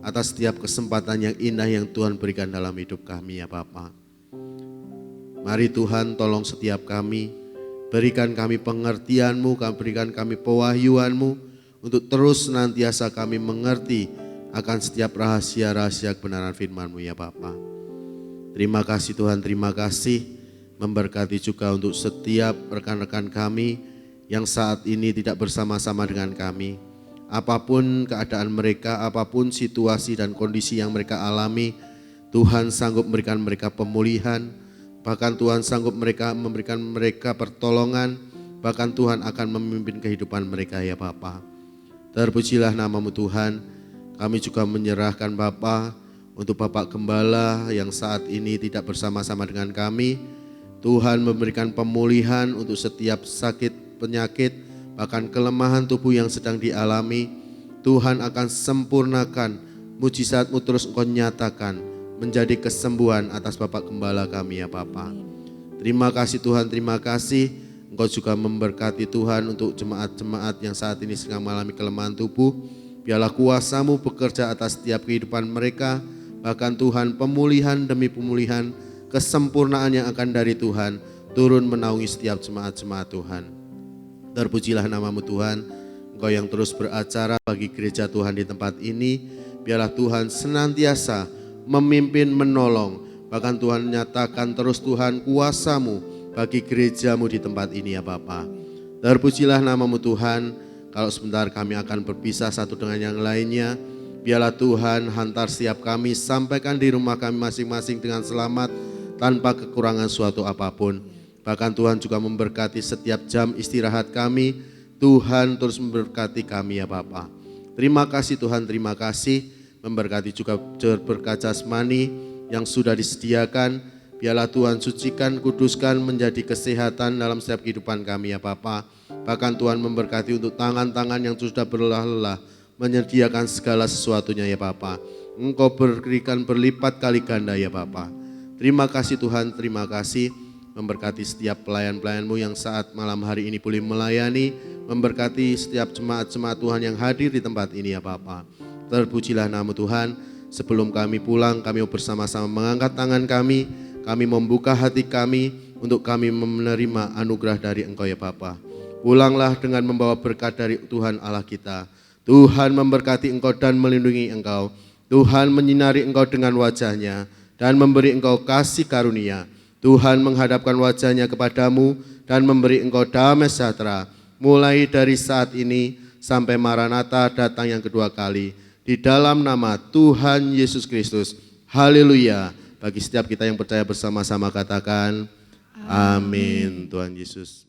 atas setiap kesempatan yang indah yang Tuhan berikan dalam hidup kami ya Bapa. Mari Tuhan tolong setiap kami, berikan kami pengertian-Mu, berikan kami pewahyuan-Mu untuk terus senantiasa kami mengerti akan setiap rahasia-rahasia kebenaran firman-Mu ya Bapa. Terima kasih Tuhan, terima kasih. Memberkati juga untuk setiap rekan-rekan kami yang saat ini tidak bersama-sama dengan kami. Apapun keadaan mereka, apapun situasi dan kondisi yang mereka alami, Tuhan sanggup memberikan mereka pemulihan. Bahkan Tuhan sanggup memberikan mereka pertolongan. Bahkan Tuhan akan memimpin kehidupan mereka ya Bapa. Terpujilah nama-Mu Tuhan. Kami juga menyerahkan Bapa untuk Bapak Gembala yang saat ini tidak bersama-sama dengan kami. Tuhan memberikan pemulihan untuk setiap sakit, penyakit, bahkan kelemahan tubuh yang sedang dialami. Tuhan akan sempurnakan, mujizat-Mu terus Engkau nyatakan menjadi kesembuhan atas Bapak Gembala kami ya Bapa. Terima kasih Tuhan, terima kasih. Engkau juga memberkati Tuhan untuk jemaat-jemaat yang saat ini sedang mengalami kelemahan tubuh. Biarlah kuasa-Mu bekerja atas setiap kehidupan mereka. Bahkan Tuhan pemulihan demi pemulihan, kesempurnaan yang akan dari Tuhan turun menaungi setiap jemaat-jemaat Tuhan. Terpujilah nama-Mu Tuhan. Engkau yang terus beracara bagi gereja Tuhan di tempat ini. Biarlah Tuhan senantiasa memimpin, menolong, Bahkan Tuhan nyatakan terus Tuhan kuasa-Mu bagi gereja-Mu di tempat ini ya Bapa. Terpujilah nama-Mu Tuhan. Kalau sebentar kami akan berpisah satu dengan yang lainnya, biarlah Tuhan hantar setiap kami sampaikan di rumah kami masing-masing dengan selamat tanpa kekurangan suatu apapun. Bahkan Tuhan juga memberkati setiap jam istirahat kami. Tuhan terus memberkati kami ya Bapa. Terima kasih Tuhan, terima kasih. Memberkati juga berkat jasmani yang sudah disediakan. Biarlah Tuhan sucikan, kuduskan menjadi kesehatan dalam setiap kehidupan kami ya Bapa. Bahkan Tuhan memberkati untuk tangan-tangan yang sudah berlelah-lelah menyediakan segala sesuatunya ya Bapa. Engkau berikan berlipat kali ganda ya Bapa. Terima kasih Tuhan, terima kasih. Memberkati setiap pelayan-pelayan-Mu yang saat malam hari ini boleh melayani. Memberkati setiap jemaat-jemaat Tuhan yang hadir di tempat ini ya Bapa. Terpujilah nama Tuhan. Sebelum kami pulang, kami bersama-sama mengangkat tangan kami. Kami membuka hati kami untuk kami menerima anugerah dari Engkau ya Bapa. Pulanglah dengan membawa berkat dari Tuhan Allah kita. Tuhan memberkati engkau dan melindungi engkau. Tuhan menyinari engkau dengan wajah-Nya dan memberi engkau kasih karunia. Tuhan menghadapkan wajah-Nya kepadamu dan memberi engkau damai sejahtera. Mulai dari saat ini sampai Maranatha datang yang kedua kali. Di dalam nama Tuhan Yesus Kristus. Haleluya. Bagi setiap kita yang percaya bersama-sama katakan amin. Tuhan Yesus